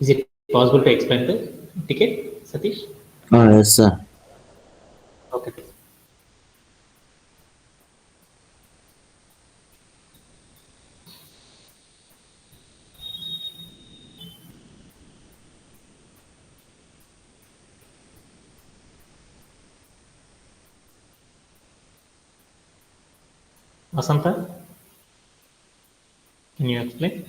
Is it possible to explain the ticket, Satish? Yes, sir. Okay. Vasanta, can you explain?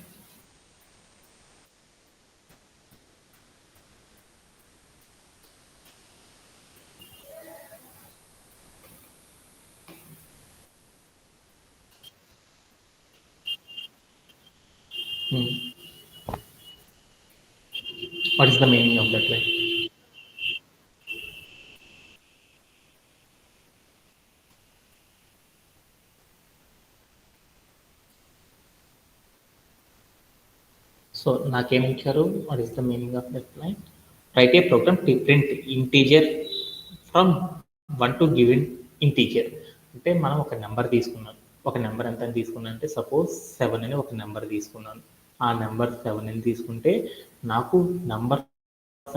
Hmm. What is the meaning of that line? So నాకేం ఇచ్చారు? What is the meaning of that line? Write a program to print integer from 1 to given integer. అంటే మనం ఒక number తీసుకున్నాం. ఒక number ఎంత అని తీసుకున్నాను అంటే సపోజ్ 7 అని ఒక నెంబర్ తీసుకున్నాను. ఆ నెంబర్ 7 అని తీసుకుంటే నాకు నెంబర్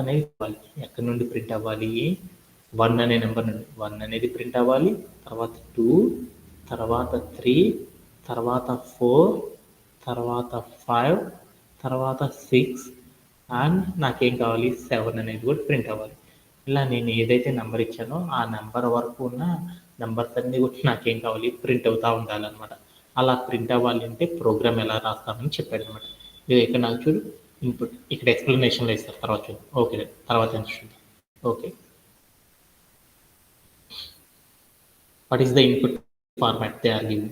అనేది ఇవ్వాలి. ఎక్కడి నుండి ప్రింట్ అవ్వాలి? 1 అనే నెంబర్ నుండి 1 అనేది ప్రింట్ అవ్వాలి. తర్వాత 2, తర్వాత 3, తర్వాత 4, తర్వాత 5, తర్వాత 6 అండ్ నాకేం కావాలి 7 అనేది కూడా ప్రింట్ అవ్వాలి. ఇలా నేను ఏదైతే నెంబర్ ఇచ్చానో ఆ నెంబర్ వరకు ఉన్న నెంబర్స్ అన్నీ కూడా నాకేం కావాలి ప్రింట్ అవుతూ ఉండాలన్నమాట. అలా ప్రింట్ అవ్వాలి అంటే ప్రోగ్రామ్ ఎలా రాస్తామని చెప్పాడు అనమాట. ఇది ఇక్కడ నాకు చూడు ఇన్పుట్ ఇక్కడ ఎక్స్ప్లెనేషన్లో ఇస్తారు తర్వాత చూద్దాం. ఓకే తర్వాత చూద్దాం. Okay, what is the input format they are giving?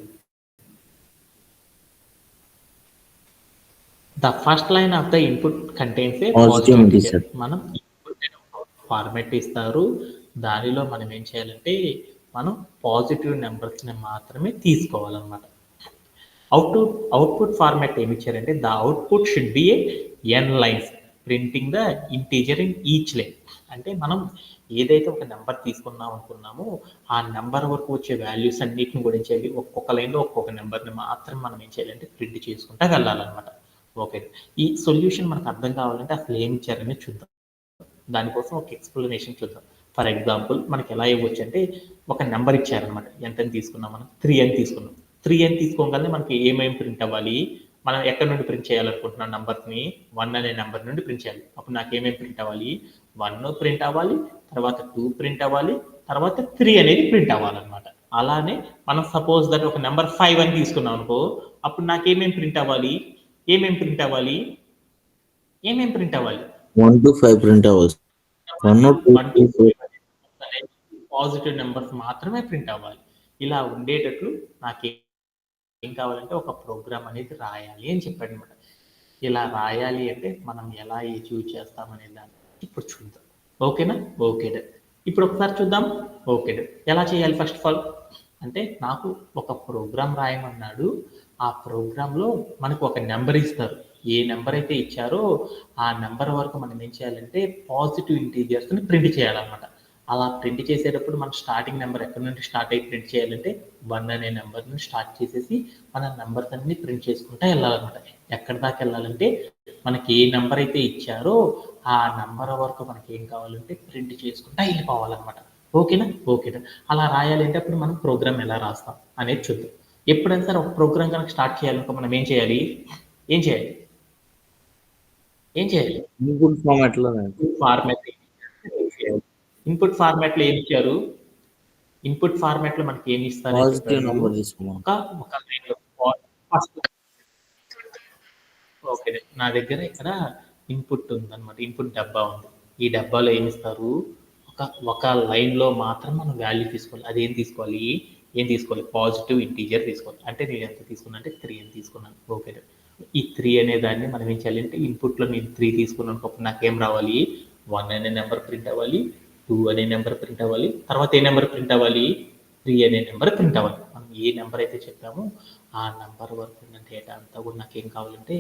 The first line of the input contains a positive integer. మనం ఫార్మాట్ ఇస్తారు, దానిలో మనం ఏం చేయాలంటే మనం పాజిటివ్ నెంబర్స్ని మాత్రమే తీసుకోవాలన్నమాట. అవుట్పుట్ ఫార్మాట్ ఏమి ఇచ్చారంటే the output should be N lines printing the integer in each line. అంటే మనం ఏదైతే ఒక నెంబర్ తీసుకున్నాం అనుకున్నామో ఆ నెంబర్ వరకు వచ్చే వాల్యూస్ అన్నిటిని కూడా ఏం చేయాలి, ఒక్కొక్క లైన్లో ఒక్కొక్క నెంబర్ని మాత్రం మనం ఏం చేయాలంటే ప్రింట్ చేసుకుంటా వెళ్ళాలన్నమాట. ఓకే, ఈ సొల్యూషన్ మనకు అర్థం కావాలంటే అసలు ఏమి ఇచ్చారని చూద్దాం. దానికోసం ఒక ఎక్స్ప్లెనేషన్ చూద్దాం. ఫర్ ఎగ్జాంపుల్ మనకి ఎలా ఇవ్వచ్చు అంటే ఒక నెంబర్ ఇచ్చారనమాట. ఎంతని తీసుకున్నాం మనం? 3 అని తీసుకున్నాం. 3 అని తీసుకోగానే మనకి ఏమేమి ప్రింట్ అవ్వాలి, మనం ఎక్కడి నుండి ప్రింట్ చేయాలనుకుంటున్నాం నెంబర్ని 1 అనే నెంబర్ నుండి ప్రింట్ చేయాలి. అప్పుడు నాకు ఏమేమి ప్రింట్ అవ్వాలి? 1 ప్రింట్ అవ్వాలి, తర్వాత 2 ప్రింట్ అవ్వాలి, తర్వాత 3 అనేది ప్రింట్ అవ్వాలన్నమాట. అలానే మనం సపోజ్ దట్ ఒక నెంబర్ 5 అని తీసుకున్నాం అనుకో, అప్పుడు నాకు ఏమేమి ప్రింట్ అవ్వాలి? ఏమేమి ప్రింట్ అవ్వాలి? ఏమేమి ప్రింట్ అవ్వాలి? 1 to 5 ప్రింట్ అవ్వాలి. 1 to 5 పాజిటివ్ నెంబర్స్ మాత్రమే ప్రింట్ అవ్వాలి. ఇలా ఉండేటట్లు నాకు ఏం కావాలంటే ఒక ప్రోగ్రామ్ అనేది రాయాలి అని చెప్పాడు అనమాట. ఇలా రాయాలి అంటే మనం ఎలా అచీవ్ చేస్తామనే దాన్ని ఇప్పుడు చూద్దాం. ఓకేనా? ఓకే. ఇప్పుడు ఒకసారి చూద్దాం. ఓకే, ఎలా చేయాలి? ఫస్ట్ ఆఫ్ ఆల్ అంటే నాకు ఒక ప్రోగ్రామ్ రాయమన్నాడు. ఆ ప్రోగ్రాంలో మనకు ఒక నెంబర్ ఇస్తారు. ఏ నెంబర్ అయితే ఇచ్చారో ఆ నెంబర్ వరకు మనం ఏం చేయాలంటే పాజిటివ్ ఇంటీజర్స్ని ప్రింట్ చేయాలన్నమాట. అలా ప్రింట్ చేసేటప్పుడు మన స్టార్టింగ్ నెంబర్ ఎక్కడి నుండి స్టార్ట్ అయ్యి ప్రింట్ చేయాలంటే 1 అనే నెంబర్ నుండి స్టార్ట్ చేసేసి మన నెంబర్స్ అన్ని ప్రింట్ చేసుకుంటూ వెళ్ళాలన్నమాట. ఎక్కడి దాకా వెళ్ళాలంటే మనకి ఏ నెంబర్ అయితే ఇచ్చారో ఆ నెంబర్ వరకు మనకి ఏం కావాలంటే ప్రింట్ చేసుకుంటూ వెళ్ళిపోవాలన్నమాట. ఓకేనా? ఓకేనా? అలా రాయాలి అంటే అప్పుడు మనం ప్రోగ్రామ్ ఎలా రాస్తాం అనేది చూద్దాం. ఎప్పుడైనా సరే ఒక ప్రోగ్రామ్ కనుక స్టార్ట్ చేయాలనుకో మనం ఏం చేయాలి? ఏం చేయాలి? ఏం చేయాలి? ఇన్పుట్ ఫార్మాట్లో ఫార్మాట్ ఇన్పుట్ ఫార్మాట్లో ఏమి ఇచ్చారు? ఇన్పుట్ ఫార్మాట్లో మనకి ఏమి ఇస్తారని పాజిటివ్ చెప్పారు? నెంబర్ తీసుకున్నాం. ఒక లైన్లో ఫస్ట్ ఓకే, నా దగ్గర ఇక్కడ ఇన్పుట్ ఉందన్నమాట. ఇన్పుట్ డబ్బా ఉంది. ఈ డబ్బాలో ఏమి ఇస్తారు? ఒక లైన్లో మాత్రం మనం వాల్యూ తీసుకోవాలి. అది ఏం తీసుకోవాలి? ఏం తీసుకోవాలి? పాజిటివ్ ఇంటీజర్ తీసుకోవాలి. అంటే నేను ఎంత తీసుకున్నా అంటే 3 అని తీసుకున్నాను. ఓకే, ఈ 3 అనే దాన్ని మనం ఏం చేయాలి అంటే ఇన్పుట్లో నేను 3 తీసుకున్నాను. అప్పుడు నాకేం రావాలి? 1 అనే నెంబర్ ప్రింట్ అవ్వాలి, 2 అనే నెంబర్ ప్రింట్ అవ్వాలి, తర్వాత ఏ నెంబర్ ప్రింట్ అవ్వాలి? 3 అనే నెంబర్ ప్రింట్ అవ్వాలి. మనం ఏ నెంబర్ అయితే చెప్పామో ఆ నెంబర్ వరకు ఉన్న డేటా అంతా కూడా నాకేం కావాలంటే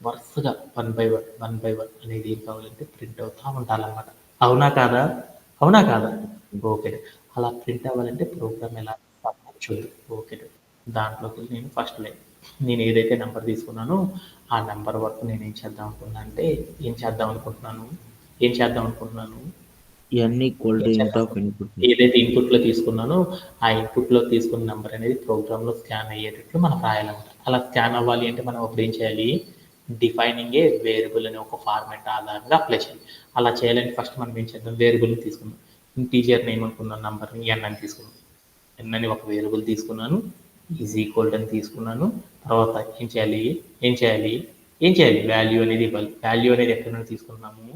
వరుసగా 1 by 1 అనేది ఏం కావాలంటే ప్రింట్ అవుతూ ఉండాలన్నమాట. అవునా కాదా? అవునా కాదా? ఓకే, అలా ప్రింట్ అవ్వాలంటే ప్రోగ్రామ్ ఎలా చూద్దాం. ఓకే, దాంట్లోకి నేను ఫస్ట్ లైన్ నేను ఏదైతే నెంబర్ తీసుకున్నానో ఆ నెంబర్ వరకు నేను ఏం చేద్దాం అనుకున్నా అంటే ఏం చేద్దాం అనుకుంటున్నాను n ఈక్వల్ టు ఇంట్ ఆఫ్ ఇన్పుట్. ఏదైతే ఇన్పుట్లో తీసుకున్నానో ఆ ఇన్పుట్లో తీసుకున్న నెంబర్ అనేది ప్రోగ్రాంలో స్కాన్ అయ్యేటట్లు మనం రాయాలన్నమాట. అలా స్కాన్ అవ్వాలి అంటే మనం అప్పుడు ఏం చేయాలి, డిఫైనింగ్ ఏ వేరియబుల్ అనే ఒక ఫార్మాట్ ఆధారంగా అప్లై చేయాలి. అలా చేయాలంటే ఫస్ట్ మనం ఏం చేద్దాం, వేరియబుల్ని తీసుకుందాం. ఇంటీజర్ నేమ్ అనుకున్న నెంబర్ని n అని తీసుకున్నాం. n అని ఒక వేరియబుల్ తీసుకున్నాను, ఈజ్ ఈక్వల్ అని తీసుకున్నాను. తర్వాత ఏం చేయాలి వాల్యూ అనేది ఇవ్వాలి. వాల్యూ అనేది ఎక్కడి నుండి తీసుకున్నాము,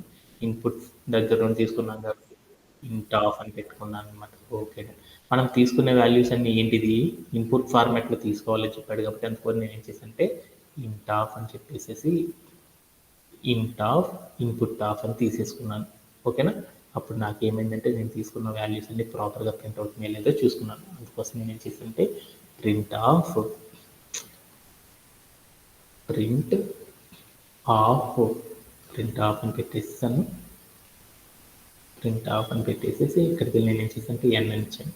ఇన్పుట్ దగ్గర నుండి తీసుకున్నాం కాబట్టి ఇంట్ ఆఫ్ అని పెట్టుకున్నాను అనమాట. ఓకే, మనం తీసుకునే వాల్యూస్ అన్ని ఏంటిది, ఇన్పుట్ ఫార్మాట్లో తీసుకోవాలని చెప్పాడు కాబట్టి అందుకని నేను ఏం చేశానంటే ఇంట్ ఆఫ్ అని చెప్పేసి ఇంట్ ఆఫ్ ఇన్పుట్ ఆఫ్ అని తీసేసుకున్నాను. ఓకేనా, అప్పుడు నాకు ఏమైందంటే నేను తీసుకున్న వాల్యూస్ అన్ని ప్రాపర్గా ప్రింట్ అవుతున్నాయో లేదో చూసుకున్నాను. అందుకోసం నేను ఏం చేశానంటే ప్రింట్ ఆఫ్ అని పెట్టేసాను. ప్రింట్ ఆఫ్ అని పెట్టేసేసి ఇక్కడికి వెళ్ళి నేను ఏం చేశానంటే n అని ఇచ్చాను.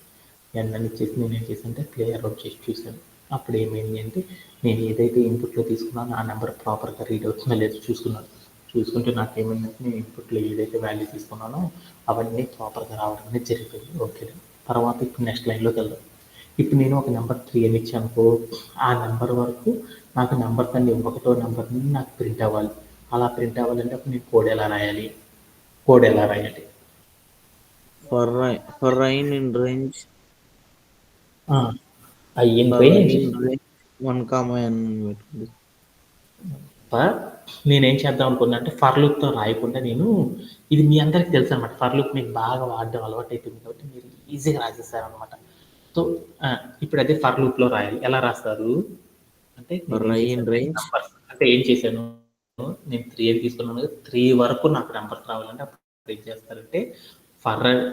n అని ఇచ్చేసి నేను ఏం చేశానంటే ప్లేయర్ అవుట్ చేసి చూశాను. అప్పుడు ఏమైంది అంటే నేను ఏదైతే ఇన్పుట్లో తీసుకున్నానో ఆ నెంబర్ ప్రాపర్గా రీడ్ అవుతుందో లేదో చూసుకున్నాను. చూసుకుంటే నాకు ఏమైందంటే నేను ఇన్పుట్లో ఏదైతే వాల్యూ తీసుకున్నానో అవన్నీ ప్రాపర్గా రావడం అనేది జరిగిపోయింది. ఓకే, తర్వాత ఇప్పుడు నెక్స్ట్ లైన్లోకి వెళ్దాం. ఇప్పుడు నేను ఒక నెంబర్ 3 అని ఇచ్చానుకో, ఆ నెంబర్ వరకు నాకు నెంబర్స్ అన్ని ఒకటో నెంబర్ నుండి నాకు ప్రింట్ అవ్వాలి. అలా ప్రింట్ అవ్వాలంటే అప్పుడు నేను కోడ్ ఎలా రాయాలి For in range in for range in range 1, n పెట్టుకుంది. నేనేం చేద్దాం అనుకున్నా అంటే ఫర్ లూప్తో రాయకుండా నేను, ఇది మీ అందరికి తెలుసు అనమాట, ఫర్ లూప్ మీకు బాగా వాడడం అలవాటు అయిపోయింది కాబట్టి మీరు ఈజీగా రాసేస్తారు అనమాట. సో ఇప్పుడు అదే ఫర్ లూప్లో రాయాలి. ఎలా రాస్తారు అంటే For in range నంబర్స్ అంటే ఏం చేశాను, నేను 3 అని తీసుకున్నాను కదా, 3 వరకు నాకు నెంబర్స్ రావాలంటే అప్పుడు ఏం చేస్తారంటే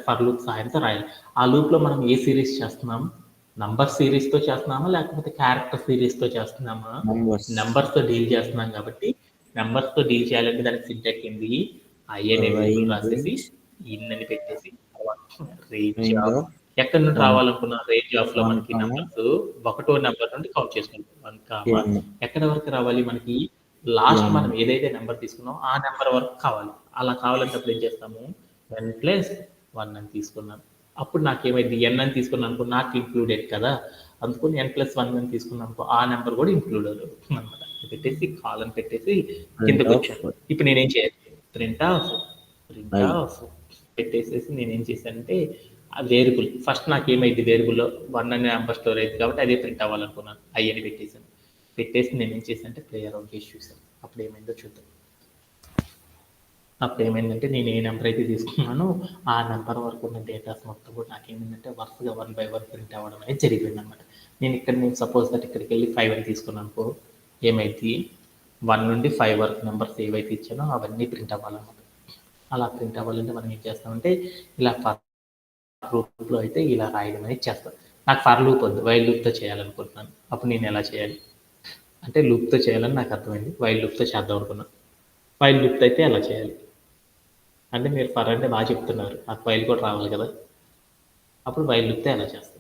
ఫర్ లూప్ సహాయంతో రాయాలి. ఆ లూప్లో మనం ఏ సిరీస్ చేస్తున్నాం, నంబర్ సిరీస్తో చేస్తున్నామా లేకపోతే క్యారెక్టర్ సిరీస్తో చేస్తున్నామా, numbers. నెంబర్స్తో డీల్ చేస్తున్నాం కాబట్టి నెంబర్స్తో డీల్ చేయాలంటే దానికి సింటాక్స్ ఏంది, ఐ అనే వేరియబుల్ రాసేసి ఇన్ అని పెట్టేసి రేంజ్ Range ఆఫ్ of ఎక్కడి నుండి 1, రావాలనుకున్న రేంజ్ ఆఫ్ లో 1, మనకి నెంబర్స్ ఒకటో నెంబర్ నుండి కౌంట్ చేసుకుంటాం. 1, n, ఎక్కడ వరకు రావాలి మనకి, లాస్ట్ n. మనం ఏదైతే నెంబర్ తీసుకున్నామో ఆ నెంబర్ వరకు కావాలి. అలా కావాలంటే అప్పుడు ఏం చేస్తాము, n+1 అని తీసుకున్నాను. అప్పుడు నాకేమైంది, n అని తీసుకున్నాను అనుకో నాకు ఇంక్లూడెడ్ కదా, అందుకని n+1 అని తీసుకున్నాను అనుకో ఆ నెంబర్ కూడా ఇంక్లూడ్ అవుతుంది అనమాట. పెట్టేసి కాలం పెట్టేసి కిందకు వచ్చాను. ఇప్పుడు నేనేం చేయాలి, ప్రింట్ ఆఫ్ పెట్టేసేసి నేనేం చేశానంటే ఆ వేరియబుల్ ఫస్ట్ నాకు ఏమైంది, వేరియబుల్లో 1 అనే నెంబర్ స్టోర్ అయింది కాబట్టి అదే ప్రింట్ అవ్వాలనుకున్నాను, ఐ అని పెట్టేసాను. పెట్టేసి నేను ఏం చేశానంటే ప్లేయర్ అవుట్ చేసి చూసాను. అప్పుడు ఏమైందో చూద్దాం. అప్పుడు ఏమైందంటే నేను ఏ నెంబర్ అయితే తీసుకున్నానో ఆ నెంబర్ వరకు ఉన్న డేటాస్ మొత్తం కూడా నాకేమైందంటే వరుసగా 1 by 1 ప్రింట్ అవ్వడం అనేది జరిగిపోయింది అనమాట. నేను సపోజ్ దట్ ఇక్కడికి వెళ్ళి 5 అని తీసుకున్నాను అనుకో, ఏమైంది 1 నుండి 5 వరకు నెంబర్స్ ఏవైతే ఇచ్చానో అవన్నీ ప్రింట్ అవ్వాలన్నమాట. అలా ప్రింట్ అవ్వాలంటే మనం ఏం చేస్తామంటే ఇలా ఫర్ లూప్లో అయితే ఇలా రాయడం అనేది చేస్తాం. నాకు ఫర్ లూప్ వద్దు, వైల్ లూప్తో చేయాలనుకుంటున్నాను. అప్పుడు నేను ఎలా చేయాలి అంటే లూప్తో చేయాలని నాకు అర్థమైంది, వైల్ లూప్తో చేద్దాం అనుకున్నాను. వైల్ లూప్తో అయితే ఎలా చేయాలి అంటే మీరు ఫర్ అంటే బాగా చెప్తున్నారు, నాకు వైల్ కూడా రావాలి కదా, అప్పుడు వైల్ లూప్తో ఎలా చేస్తాం.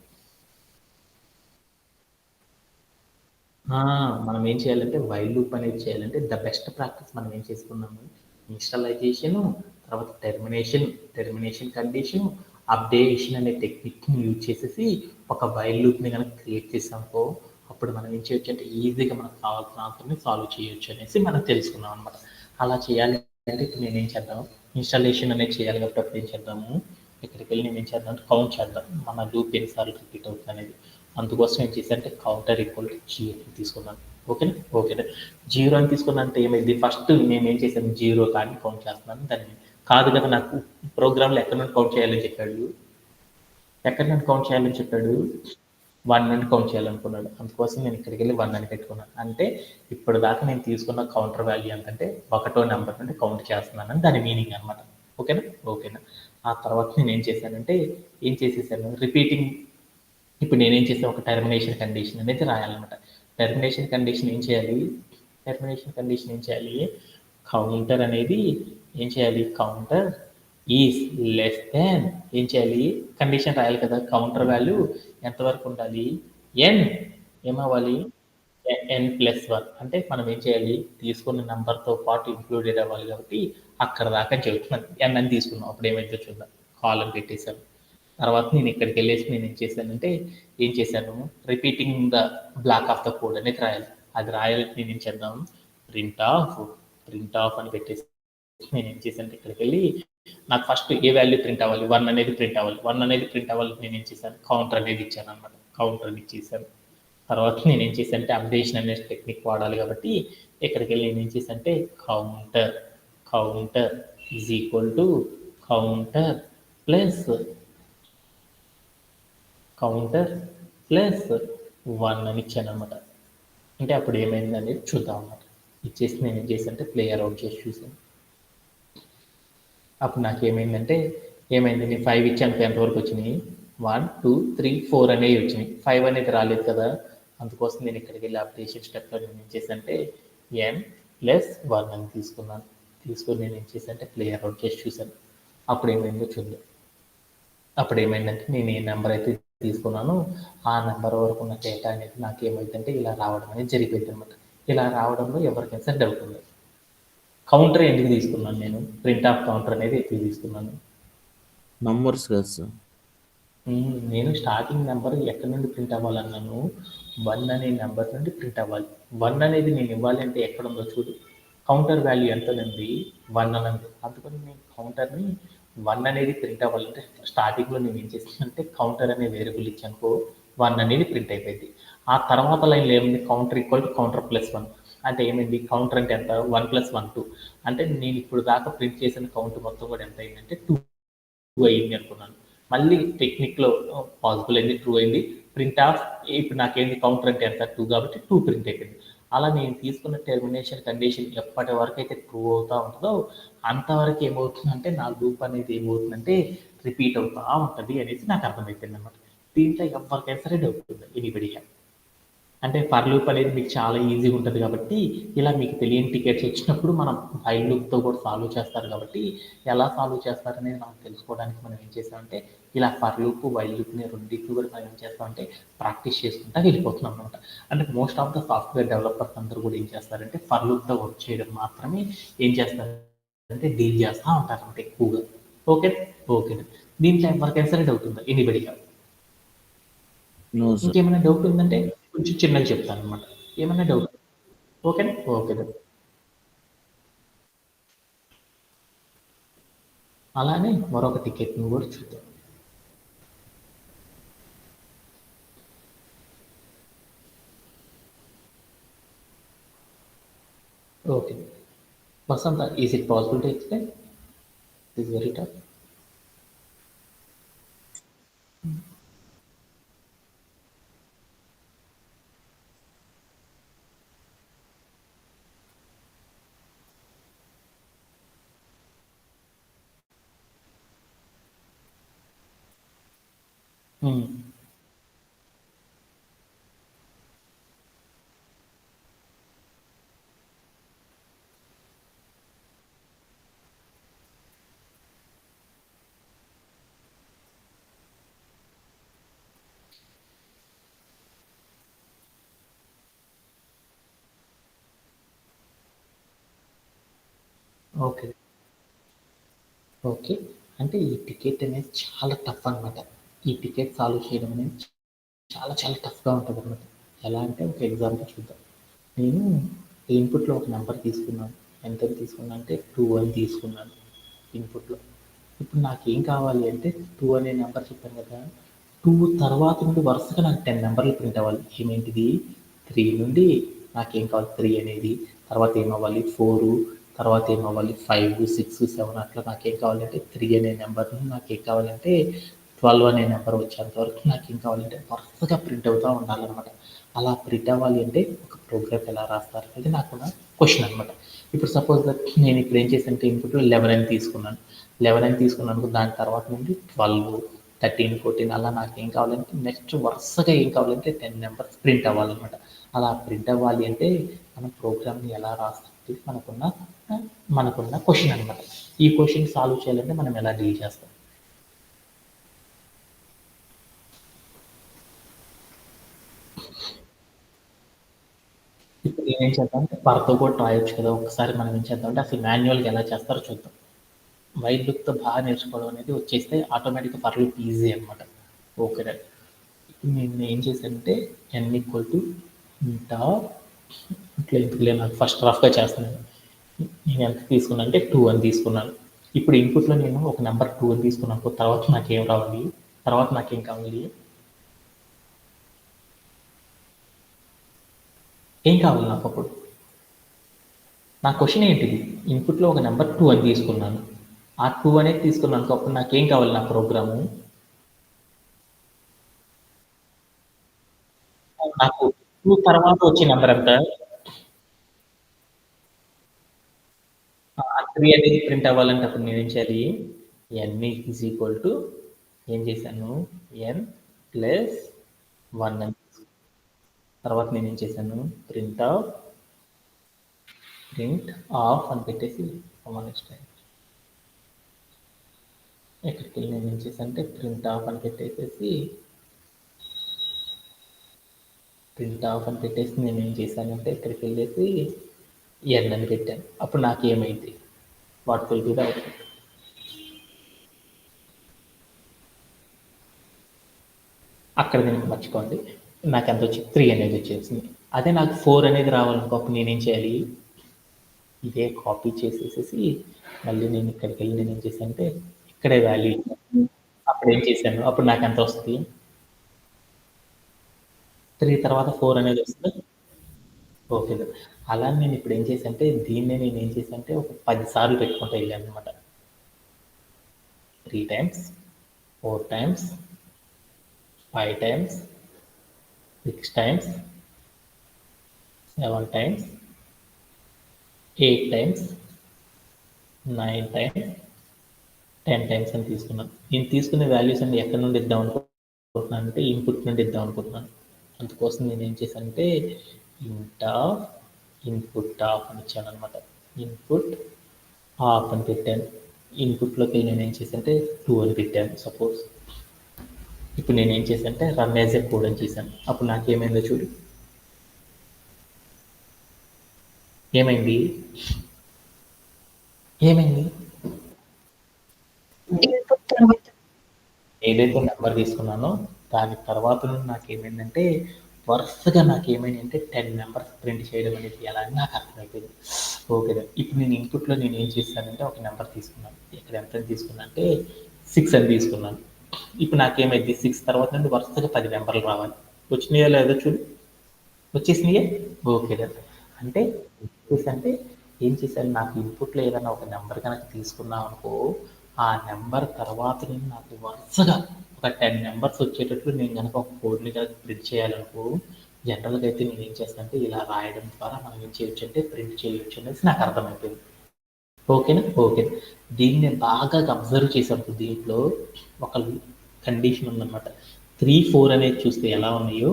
మనం ఏం చేయాలంటే వైల్ లూప్ అనేది చేయాలంటే ద బెస్ట్ ప్రాక్టీస్ మనం ఏం చేసుకున్నాము, ఇనిషియలైజేషన్, తర్వాత టెర్మినేషన్ కండిషన్, అప్డేషన్ అనే టెక్నిక్ని యూజ్ చేసేసి ఒక వైల్ లూప్ని కనుక క్రియేట్ చేసామనుకో అప్పుడు మనం ఏం చేయొచ్చు అంటే ఈజీగా మనకు కావాల్సిన ఆన్సర్ని సాల్వ్ చేయొచ్చు అనేసి మనం తెలుసుకున్నాం అనమాట. అలా చేయాలి అంటే ఇప్పుడు నేనేం చేద్దాం, ఇన్స్టాలేషన్ అనేది చేయాలి కాబట్టి అప్పుడు ఏం చేద్దాము, ఇక్కడికి వెళ్ళి నేను ఏం చేద్దాం అంటే కౌంట్ చేద్దాం మన లూప్ ఎన్నిసార్లు రిపీట్ అవుతుంది అనేది. అందుకోసం ఏం చేశానంటే కౌంటర్ ఈక్వల్ టు 0 తీసుకున్నాను. ఓకేనా 0 అని తీసుకున్నా అంటే ఏమైంది, ఫస్ట్ నేను ఏం చేశాను 0 కానీ కౌంట్ చేస్తున్నాను, దాన్ని కాదు కదా నాకు ప్రోగ్రామ్లో ఎక్కడ నుండి కౌంట్ చేయాలని చెప్పాడు, 1 నుండి కౌంట్ చేయాలనుకున్నాడు. అందుకోసం నేను ఇక్కడికి వెళ్ళి 1 అని పెట్టుకున్నాను. అంటే ఇప్పుడు దాకా నేను తీసుకున్న కౌంటర్ వాల్యూ ఎంతంటే ఒకటో నెంబర్ నుండి కౌంట్ చేస్తున్నానని దాని మీనింగ్ అనమాట. ఓకేనా ఆ తర్వాత నేను ఏం చేసేసాను రిపీటింగ్. ఇప్పుడు నేనేం చేసాను, ఒక టెర్మినేషన్ కండిషన్ అనేది రాయాలన్నమాట. టెర్మినేషన్ కండిషన్ ఏం చేయాలి, కౌంటర్ అనేది ఏం చేయాలి, కౌంటర్ ఈజ్ లెస్ దాన్ ఏం చేయాలి, కండిషన్ రాయాలి కదా, కౌంటర్ వాల్యూ ఎంతవరకు ఉండాలి, n ఏమవ్వాలి n+1 అంటే మనం ఏం చేయాలి, తీసుకున్న నంబర్తో పాటు ఇంక్లూడెడ్ అవ్వాలి కాబట్టి అక్కడ దాకా చెబుతున్నాను. n అని తీసుకున్నాం, అప్పుడు ఏమైందో చూద్దాం. కాలమ్ పెట్టేశాను. తర్వాత నేను ఇక్కడికి వెళ్ళేసి నేను ఏం చేశానంటే, ఏం చేశాను, repeating the black of the code అనేది రాయాలి. అది రాయాలంటే నేను ఏం చేద్దాం, ప్రింట్ ఆఫ్ అని పెట్టేసి నేను ఏం చేశానంటే ఇక్కడికి వెళ్ళి నాకు ఫస్ట్ ఏ వాల్యూ ప్రింట్ అవ్వాలి, 1 అనేది ప్రింట్ అవ్వాలి. 1 అనేది ప్రింట్ అవ్వాలి, నేను ఏం చేశాను, కౌంటర్ అనేది ఇచ్చాను అనమాట. కౌంటర్ అని ఇచ్చేసాను. తర్వాత నేను ఏం చేశానంటే అప్డేషన్ అనే టెక్నిక్ వాడాలి కాబట్టి ఇక్కడికి వెళ్ళి నేను ఏం చేశానంటే counter is equal to counter plus 1 అని ఇచ్చాను అనమాట. అంటే అప్పుడు ఏమైంది అనేది చూద్దాం అన్నమాట. ఇచ్చేసి నేను ఏం చేశానంటే ప్లేయర్ అవుట్ చేసి చూసాను. అప్పుడు నాకు ఏమైంది, నేను 5 ఇచ్చాను, ఎంతవరకు వచ్చినాయి, 1 2 3 4 అనేవి వచ్చినాయి. 5 అనేది రాలేదు కదా, అందుకోసం నేను ఇక్కడికి వెళ్ళి అప్డేషన్ స్టెప్లో నేను ఏం చేశానంటే n+1 అని తీసుకొని నేను ఏం చేశానంటే ప్లేయర్ అవుట్ చేసి చూశాను. అప్పుడు ఏమైందో చూద్దాం. అప్పుడు ఏమైందంటే నేను ఏ నెంబర్ అయితే తీసుకున్నానో ఆ నెంబర్ వరకు ఉన్న డేటా అనేది నాకు ఏమైందంటే ఇలా రావడం అనేది జరిగిపోయింది అనమాట. ఇలా రావడంలో ఎవరికైనా సరే డౌట్ ఉంది. కౌంటర్ ఎందుకు తీసుకున్నాను, నేను ప్రింట్ ఆఫ్ కౌంటర్ అనేది ఎందుకు తీసుకున్నాను, నంబర్స్ కదా సార్. నేను స్టార్టింగ్ నెంబర్ ఎక్కడి నుండి ప్రింట్ అవ్వాలన్నాను, 1 అనే నెంబర్ నుండి ప్రింట్ అవ్వాలి. 1 అనేది నేను ఇవ్వాలి అంటే ఎక్కడ ఉందో చూడు, కౌంటర్ వాల్యూ ఎంత ఉంది, 1 అని ఉంది. అందుకని నేను కౌంటర్ని 1 అనేది ప్రింట్ అవ్వాలంటే స్టార్టింగ్లో నేను ఏం చేస్తానంటే కౌంటర్ అనే వేరియబుల్ ఇచ్చానుకో 1 అనేది ప్రింట్ అయిపోయింది. ఆ తర్వాత లైన్లో ఏమైంది, కౌంటర్ ఈక్వల్ టు కౌంటర్ +1 అంటే ఏమైంది, కౌంటర్ అంటే ఎంత, 1 + 1 2 అంటే నేను ఇప్పుడు దాకా ప్రింట్ చేసిన కౌంట్ మొత్తం కూడా ఎంత అయిందంటే 2 అయింది అనుకున్నాను. మళ్ళీ టెక్నిక్లో పాసిబుల్ అయింది, 2 అయింది. ప్రింట్ ఆఫ్ ఇప్పుడు నాకేంది, కౌంటర్ అంటే ఎంత, 2 కాబట్టి 2 ప్రింట్ అయిపోయింది. అలా నేను తీసుకున్న టెర్మినేషన్ కండిషన్ ఎప్పటి వరకు అయితే ట్రూ అవుతూ ఉంటుందో అంతవరకు ఏమవుతుందంటే నా లూప్ అనేది ఏమవుతుందంటే రిపీట్ అవుతూ ఉంటుంది అనేసి నాకు అర్థమైపోయింది అనమాట. దీంట్లో ఎవరికైనా సరే డౌట్ ఉంది ఎనీబడీగా. అంటే ఫర్ లూప్ అనేది మీకు చాలా ఈజీగా ఉంటుంది కాబట్టి ఇలా మీకు తెలియని టికెట్స్ వచ్చినప్పుడు మనం వైల్ లూప్తో కూడా సాల్వ్ చేస్తారు కాబట్టి ఎలా సాల్వ్ చేస్తారనేది మనం తెలుసుకోవడానికి మనం ఏం చేస్తామంటే ఇలా ఫర్ లూప్ వైల్ లూప్ని రెండింటిని కూడా మనం ఏం చేస్తామంటే ప్రాక్టీస్ చేసుకుంటా వెళ్ళిపోతున్నాం అనమాట. అంటే most of the software developers అందరూ కూడా ఏం చేస్తారంటే ఫర్ లూప్తో వర్క్ చేయడం మాత్రమే ఏం చేస్తారంటే డీల్ చేస్తూ ఉంటారు అనమాట ఎక్కువగా. ఓకే ఓకే దీంట్లో ఎవరికైనా సరే డౌట్ ఉందా ఎనీబడీగా? No sir. ఇంకేమైనా డౌట్ ఉందంటే కొంచెం చిన్నగా చెప్తాను అనమాట. ఏమైనా డౌట్ ఓకేనా? ఓకే. అలానే మరొక టికెట్ని కూడా చూద్దాం. Okay. Vasantha, is it possible to explain? It is very tough. Okay. Okay. అంటే ఈ టికెట్ అనేది చాలా టఫ్ అనమాట. ఈ టికెట్ సాల్వ్ చేయడం అనేది చాలా చాలా టఫ్‌గా ఉంటదనమాట. ఎలా అంటే ఒక ఎగ్జాంపుల్ చూద్దాం. నేను ఇన్‌పుట్‌లో ఒక నంబర్ తీసుకున్నాను. ఎంతని తీసుకున్నా అంటే 2 అని తీసుకున్నాను ఇన్‌పుట్‌లో. ఇప్పుడు నాకేం కావాలి అంటే 2 అనే నంబర్ చెప్పాను కదా! 2 తర్వాత నుండి వరుసగా నాకు 10 నంబర్లు ప్రింట్ అవ్వాలి. ఏమేంటిది 3 నుండి నాకేం కావాలి 3 అనేది, తర్వాత ఏమవ్వాలి 4, తర్వాత ఏమవ్వాలి 5, 6, 7 అట్లా నాకేం కావాలంటే 3 అనే నెంబర్ నాకేం కావాలంటే 12 అనే నెంబర్ వచ్చేంత వరకు నాకేం కావాలంటే వరుసగా ప్రింట్ అవుతూ ఉండాలనమాట. అలా ప్రింట్ అవ్వాలి అంటే ఒక ప్రోగ్రామ్ ఎలా రాస్తారు అనేది నాకున్న క్వశ్చన్ అనమాట. ఇప్పుడు సపోజ్ దట్ నేను ఇప్పుడు ఏం చేశానంటే ఇన్‌పుట్‌లో 11 అని తీసుకున్నాను. 11 అని తీసుకున్నాను, దాని తర్వాత నుండి 12, 13, 14 అలా నాకేం కావాలంటే నెక్స్ట్ వరుసగా ఏం కావాలంటే 10 నెంబర్స్ ప్రింట్ అవ్వాలనమాట. అలా ప్రింట్ అవ్వాలి అంటే మనం ప్రోగ్రామ్‌ని ఎలా రాస్తాం అనేది మనకున్న క్వశ్చన్ అనమాట. ఈ క్వశ్చన్ సాల్వ్ చేయాలంటే మనం ఎలా డీల్ చేస్తాం? ఏం చేద్దాం అంటే పర్తో కూడా రాయొచ్చు కదా! ఒక్కసారి మనం ఏం చేద్దాం అంటే అసలు మాన్యువల్‌గా ఎలా చేస్తారో చూద్దాం. వైల్ లూప్‌తో బాగా నేర్చుకోవడం అనేది వచ్చేస్తే ఆటోమేటిక్‌గా ఫర్ లూప్ ఈజీ అనమాట. Okay done. ఇప్పుడు నేను ఏం చేశానంటే n ఈక్వల్ టు ఇంటా ఇట్లా ఎందుకులే నాకు ఫస్ట్ రఫ్‌గా చేస్తున్నాను. నేను ఎంత తీసుకున్నా అంటే 2 అని తీసుకున్నాను. ఇప్పుడు ఇన్‌పుట్‌లో నేను ఒక నంబర్ 2 అని తీసుకున్నాను. తర్వాత నాకేం రావాలి? తర్వాత నాకేం కావాలి? ఏం కావాలి నాకప్పుడు? నా క్వెషన్ ఏంటిది? ఇన్‌పుట్‌లో ఒక నంబర్ 2 అని తీసుకున్నాను. ఆ 2 అనేది తీసుకున్నానుకో అప్పుడు నాకేం కావాలి నా ప్రోగ్రాము? నాకు 2 తర్వాత వచ్చే నంబర్ ఎంత? 3 అనేది ప్రింట్ అవ్వాలంటే అప్పుడు నేనేం చేయాలి? n ఈజ్ ఈక్వల్ టు ఏం చేశాను? n ప్లస్ 1 అని తర్వాత నేనేం చేశాను? ప్రింట్ ఆఫ్ అని పెట్టేసి నెక్స్ట్ ఎక్కడికి వెళ్ళి నేను ఏం చేశానంటే ప్రింట్ ఆఫ్ అని పెట్టేసేసి నేను ఏం చేశానంటే ఇక్కడికి వెళ్ళేసి n అని పెట్టాను. అప్పుడు నాకు ఏమైంది? What will be the output? అక్కడ నేను మర్చిపోండి. నాకు ఎంత వచ్చింది? 3 అనేది వచ్చేసింది. అదే నాకు 4 అనేది రావాలనుకో అప్పుడు నేనేం చేయాలి? ఇదే కాపీ చేసేసేసి మళ్ళీ నేను ఇక్కడికి వెళ్ళి నేను ఏం చేశానంటే ఇక్కడే వాల్యూ ఇచ్చాను. అప్పుడు ఏం చేశాను? అప్పుడు నాకు ఎంత వస్తుంది? 3 తర్వాత 4 అనేది వస్తుందా? ఓకే. అలా నేను ఇప్పుడు ఏం చేశానంటే దీన్నే నేను ఏం చేశానంటే ఒక 10 సార్లు పెట్టుకుంటూ వెళ్ళాననమాట. 3 times, 4 times, 5 times, 6 times, 7 times, 8 times, 9 times, 10 times అని తీసుకున్నాను. నేను తీసుకునే వాల్యూస్ అన్ని ఎక్కడి నుండి ఇద్దాం అనుకుంటున్నాను అంటే ఇన్పుట్ నుండి ఇద్దాం అనుకుంటున్నాను. అందుకోసం నేను ఏం చేశానంటే ఇంట్ ఆఫ్ ఇన్పుట్ ఆఫ్ అని ఇచ్చాను అనమాట. ఇన్పుట్ ఆఫ్ అని పెట్టాను. ఇన్పుట్లోకి నేను ఏం చేశానంటే 2 అని పెట్టాను సపోజ్. ఇప్పుడు నేను ఏం చేశానంటే రన్ యాజ్ ఏ కోడ్ అని చేశాను. అప్పుడు నాకు ఏమైందో చూడు. ఏమైంది? ఏమైంది? ఏదైతే నెంబర్ తీసుకున్నానో దాని తర్వాత నుండి నాకేమైందంటే వరుసగా నాకేమైందంటే 10 నెంబర్స్ ప్రింట్ చేయడం అనేది ఎలా అని నాకు అర్థమైపోయింది. ఓకే. ఇప్పుడు నేను ఇన్పుట్‌లో నేను ఏం చేశానంటే ఒక నెంబర్ తీసుకున్నాను. ఇక్కడ ఎంత అని తీసుకున్నా అంటే 6 అని తీసుకున్నాను. ఇప్పుడు నాకేమైద్ది 6 తర్వాత నుండి వరుసగా 10 నెంబర్లు రావాలి. వచ్చినాయో లేదో చూడు. వచ్చేసినాయా? Okay done. అంటే అంటే ఏం చేశాను నాకు ఇన్పుట్‌లో ఏదైనా ఒక నెంబర్ గనక తీసుకున్నామనుకో, ఆ నెంబర్ తర్వాత నుండి నాకు వరుసగా ఒక 10 నంబర్స్ వచ్చేటట్లు నేను గనక ఒక కోడ్‌ని గనక ప్రింట్ చేయాలనుకో, జనరల్‌గా అయితే నేనేం చేస్తానంటే ఇలా రాయడం ద్వారా మనం ఏం చేయొచ్చంటే ప్రింట్ చేయొచ్చు అనేసి నాకు అర్థమైపోయింది. ఓకేనా? ఓకే. దీన్ని బాగా అబ్జర్వ్ చేసినప్పుడు దీంట్లో ఒక కండిషన్ ఉందన్నమాట. 3, 4 అనేది చూస్తే ఎలా ఉన్నాయో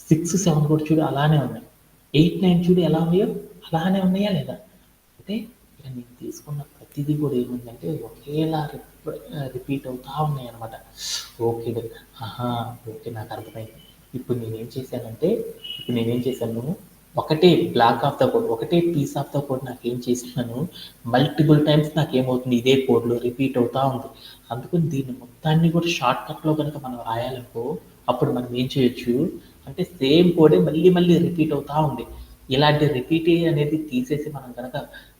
6, 7 కూడా చూడు అలానే ఉన్నాయి. 8, 9 చూడు ఎలా ఉన్నాయో అలానే ఉన్నాయా లేదా? అంటే ఇక నేను తీసుకున్న ప్రతిదీ కూడా ఏముందంటే ఒకేలా రిపీట్ అవుతా ఉన్నాయన్నమాట. ఓకే. ఆహా! ఓకే. నాకు అర్థమైంది. ఇప్పుడు నేనేం చేశాను ఒకటే బ్లాక్ ఆఫ్ ద కోడ్, ఒకటే పీస్ ఆఫ్ ద కోడ్ నాకేం చేస్తున్నాను మల్టిపుల్ టైమ్స్ నాకేమవుతుంది ఇదే కోడ్‌లో రిపీట్ అవుతా ఉంది. అందుకని దీన్ని మొత్తాన్ని కూడా షార్ట్‌కట్‌లో గనక మనం రాయాలనుకో అప్పుడు మనం ఏం చేయొచ్చు అంటే సేమ్ కోడే మళ్ళీ మళ్ళీ రిపీట్ అవుతా ఉంది. ఇలాంటి రిపీట్ అనేది తీసేసి మనం గనక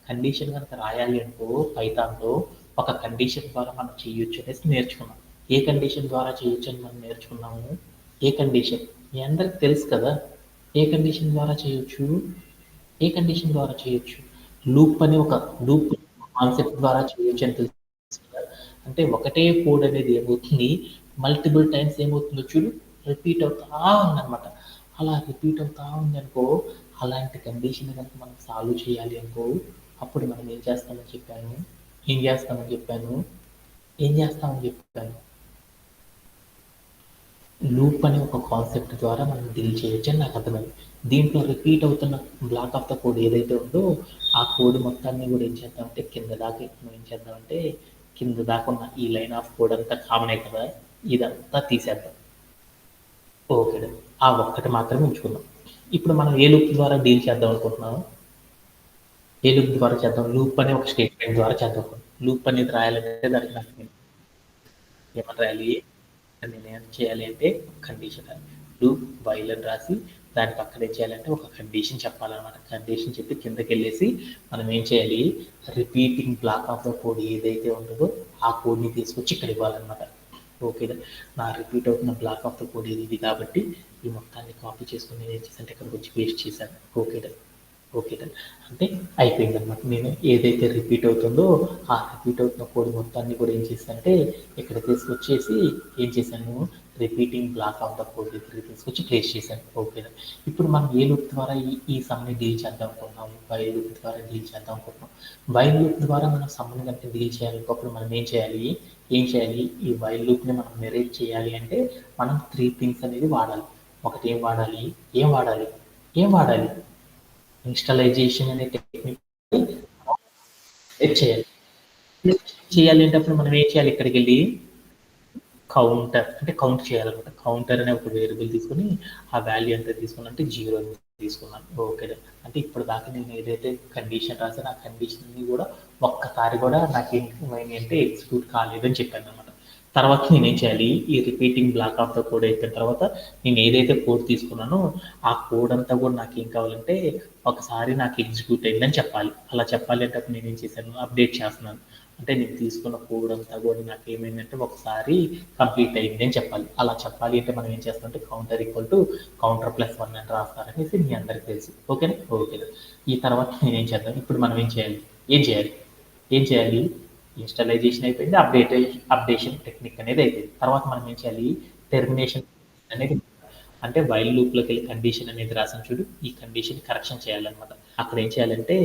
కండిషన్ గనక రాయాలి అనుకో పైథాన్‌లో ఒక కండిషన్ ద్వారా మనం చేయొచ్చు అనేసి నేర్చుకున్నాం. ఏ కండిషన్ ద్వారా చేయొచ్చు అని మనం నేర్చుకున్నాము? ఏ కండిషన్? మీ అందరికి తెలుసు కదా! ఏ కండిషన్ ద్వారా చేయొచ్చు? ఏ కండిషన్ ద్వారా చేయొచ్చు? లూప్ అని ఒక లూప్ కాన్సెప్ట్ ద్వారా చేయొచ్చు అని తెలుసు కదా! అంటే ఒకటే కోడ్ అనేది ఏమవుతుంది మల్టిపుల్ టైమ్స్ ఏమవుతుందో చూడు రిపీట్ అవుతా ఉందన్నమాట. అలా రిపీట్ అవుతా ఉందనుకో అలాంటి కండిషన్ కనుక మనం సాల్వ్ చేయాలి అనుకో అప్పుడు మనం ఏం చేస్తామని చెప్పాను? ఏం చేస్తామని చెప్పాను? ఏం చేస్తామని చెప్పాను? లూప్ అనే ఒక కాన్సెప్ట్ ద్వారా మనం డీల్ చేయొచ్చని నాకు అర్థమైంది. దీంట్లో రిపీట్ అవుతున్న బ్లాక్ ఆఫ్ ద కోడ్ ఏదైతే ఉందో ఆ కోడ్ మొత్తాన్ని కూడా ఏం చేద్దామంటే కింద దాకా మనం ఏం చేద్దామంటే కింద దాకా ఉన్న ఈ లైన్ ఆఫ్ కోడ్ అంతా కామనే కదా ఇదంతా తీసేద్దాం. ఓకే. ఆ ఒక్కటి మాత్రమే ఉంచుకుందాం. ఇప్పుడు మనం ఏ లూప్ ద్వారా డీల్ చేద్దాం అనుకుంటున్నాము? ఏ లూప్ ద్వారా చేద్దాం? లూప్ అనే ఒక స్టేట్మెంట్ ద్వారా చేద్దాం. లూప్ అనేది రాయాలంటే దానికి నాకు ఏమని రాయాలి? నేను ఏం చేయాలి అంటే కండిషన్ లూప్ వైల్ అని రాసి దాని పక్కన ఏం చేయాలంటే ఒక కండిషన్ చెప్పాలన్నమాట. కండిషన్ చెప్పి కిందకి వెళ్ళేసి మనం ఏం చేయాలి? Repeating block of the code ఏదైతే ఉంటుందో ఆ కోడ్ని తీసుకొచ్చి ఇక్కడ ఇవ్వాలన్నమాట. ఓకే, నా రిపీట్ అవుతున్న బ్లాక్ ఆఫ్ ద కోడ్ ఇది కాబట్టి ఈ మొత్తాన్ని కాపీ చేసుకుని నేను ఏం చేశానంటే ఇక్కడికి వచ్చి పేస్ట్ చేశాను. ఓకే అంటే అయిపోయింది అనమాట. నేను ఏదైతే రిపీట్ అవుతుందో ఆ రిపీట్ అవుతున్న కోడ్ మొత్తాన్ని కూడా ఏం చేశానంటే ఇక్కడ తీసుకొచ్చేసి ఏం చేశాను? Repeating block of the code దగ్గర తీసుకొచ్చి ప్లేస్ చేశాను. ఓకేనా? ఇప్పుడు మనం ఏ లూప్ ద్వారా ఈ సమ్ని డీల్ చేద్దాం అనుకుంటున్నాం? వైల్ లూప్ ద్వారా డీల్ చేద్దాం అనుకుంటున్నాం. వైల్ లూప్ ద్వారా మనం సమ్ని కనుక డీల్ చేయాలనుకున్నప్పుడు మనం ఏం చేయాలి? ఈ వైల్ లూప్ని మనం నెరేట్ చేయాలి అంటే మనం 3 థింగ్స్ అనేది వాడాలి. ఒకటి ఏం వాడాలి? ఇన్స్టాలైజేషన్ అనే టెక్నిక్ చేయాలి అంటే అప్పుడు మనం ఏం చేయాలి? ఇక్కడికి వెళ్ళి కౌంటర్ అంటే కౌంట్ చేయాలన్నమాట. కౌంటర్ అనే ఒక వేరియబుల్ తీసుకుని ఆ వాల్యూ ఎంత తీసుకున్నా 0 తీసుకున్నాను. ఓకే, అంటే ఇప్పుడు దాకా నేను ఏదైతే కండిషన్ రాసానో ఆ కండిషన్ కూడా ఒక్కసారి కూడా నాకు ఏమైంది అంటే ఎగ్జిక్యూట్ కాలేదని చెప్పాను అనమాట. తర్వాత నేనేం చేయాలి? ఈ repeating block of the code అయిపోయిన తర్వాత నేను ఏదైతే కోడ్ తీసుకున్నానో ఆ కోడ్ అంతా కూడా నాకు ఏం కావాలంటే ఒకసారి నాకు ఎగ్జిక్యూట్ అయిందని చెప్పాలి. అలా చెప్పాలి అంటే అప్పుడు నేనేం చేశాను? అప్డేట్ చేస్తున్నాను. అంటే నేను తీసుకున్న కోడ్ అంతా కూడా నాకు ఏమైందంటే ఒకసారి కంప్లీట్ అయింది అని చెప్పాలి. అలా చెప్పాలి అంటే మనం ఏం చేస్తామంటే counter equal to counter plus 1 అని రాస్తారనేసి మీ అందరికీ తెలుసు. ఓకేనా? ఓకే, ఈ తర్వాత నేను ఏం చేద్దాం? ఇప్పుడు మనం ఏం చేయాలి? ఇన్స్టాలైజేషన్ అయిపోయింది, అప్డేషన్ టెక్నిక్ అనేది అయిపోయింది. తర్వాత మనం ఏం చేయాలి? టెర్మినేషన్ అనేది అంటే వైల్ లూప్లోకి వెళ్ళి కండిషన్ అనేది రాసాం చూడు, ఈ కండిషన్ కరెక్షన్ చేయాలన్నమాట. అక్కడ ఏం చేయాలంటే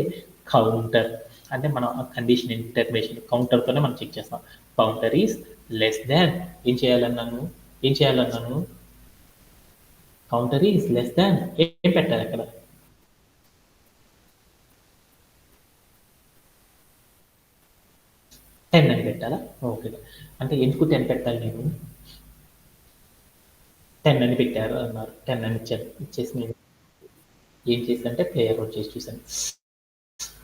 కౌంటర్ అంటే మనం కండిషన్ టెర్మినేషన్ కౌంటర్తోనే మనం చెక్ చేస్తాం. కౌంటర్ ఈజ్ లెస్ దాన్ ఏం చేయాలన్నాను? కౌంటర్ ఈజ్ లెస్ దాన్ ఏం పెట్టాలి అక్కడ? టెన్ అని పెట్టాలా? ఓకే, అంటే ఎందుకు 10 పెట్టాలి? నేను 10 అని పెట్టారు అన్నారు, 10 అని ఇచ్చేసి నేను ఏం చేశానంటే ప్లేయర్ అవుట్ చేసి చూశాను.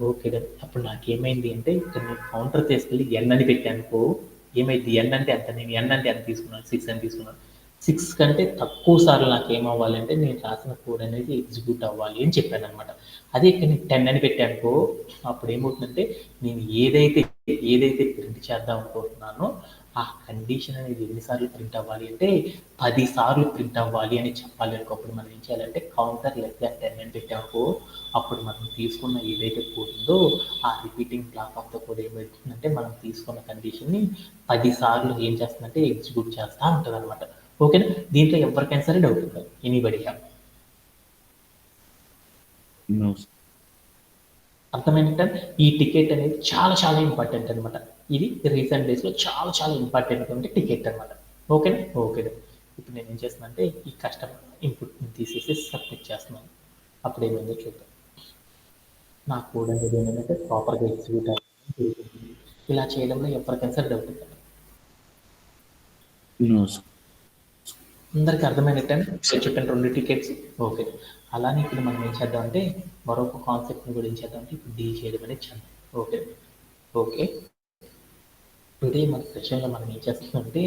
ఓకే, అప్పుడు నాకేమైంది అంటే ఇక్కడ నేను కౌంటర్ తీసుకెళ్ళి ఎన్ అని పెట్టానుకో ఏమైంది? ఎన్ అంటే ఎంత? నేను ఎన్ అంటే ఎంత తీసుకున్నాను? 6 అని తీసుకున్నాను. 6 కంటే తక్కువ సార్లు నాకు ఏమవ్వాలంటే నేను రాసిన కోడ్ అనేది ఎగ్జిక్యూట్ అవ్వాలి అని చెప్పాను అనమాట. అదే ఇక్కడ నేను 10 అని పెట్టానుకో అప్పుడు ఏమవుతుందంటే నేను ఏదైతే ప్రింట్ చేద్దాం అనుకుంటున్నానో ఆ కండిషన్ అనేది ఎన్నిసార్లు ప్రింట్ అవ్వాలి అంటే 10 సార్లు ప్రింట్ అవ్వాలి అని చెప్పాలి అనుకో అప్పుడు మనం ఏం చేయాలంటే కౌంటర్ లెస్ దాన్ 10 అని పెట్టామనుకో అప్పుడు మనం తీసుకున్న ఏదైతే కోడ్ ఉందో ఆ repeating block of the code ఏమవుతుందంటే మనం తీసుకున్న కండిషన్ని 10 సార్లు ఏం చేస్తుందంటే ఎగ్జిక్యూట్ చేస్తూ ఉంటుంది అనమాట. ఓకేనా? దీంట్లో ఎవరికైనా సరే డౌట్ ఉంటుంది. Anybody have? అర్థమైనట్టు ఈ టికెట్ అనేది చాలా చాలా ఇంపార్టెంట్ అనమాట. ఇది రీసెంట్ డేస్లో చాలా చాలా ఇంపార్టెంట్ అంటే టికెట్ అనమాట. ఓకేనా? ఓకే, ఇప్పుడు నేను ఏం చేస్తున్నా అంటే ఈ కస్టమర్ ఇన్పుట్ని తీసేసి సబ్మిట్ చేస్తున్నాను. అప్పుడు ఏమైందో చూద్దాం. నా కోడ్ అనేది ఏంటంటే ప్రాపర్గా ఎగ్జిక్యూట్ అవ్వాలి. ఇలా చేయడంలో ఎవరికైనా సరే డౌట్ ఉంటుంది. అందరికి అర్థమైనట్టే చెప్పిన 2 టికెట్స్. ఓకే, అలానే ఇప్పుడు మనం ఏం చేద్దామంటే మరొక కాన్సెప్ట్ని కూడా ఏం చేద్దామంటే ఇప్పుడు డీల్ చేయడం అనేది చేద్దాం. ఓకే, టుడే మన సెషన్లో మనం ఏం చేస్తున్నామంటే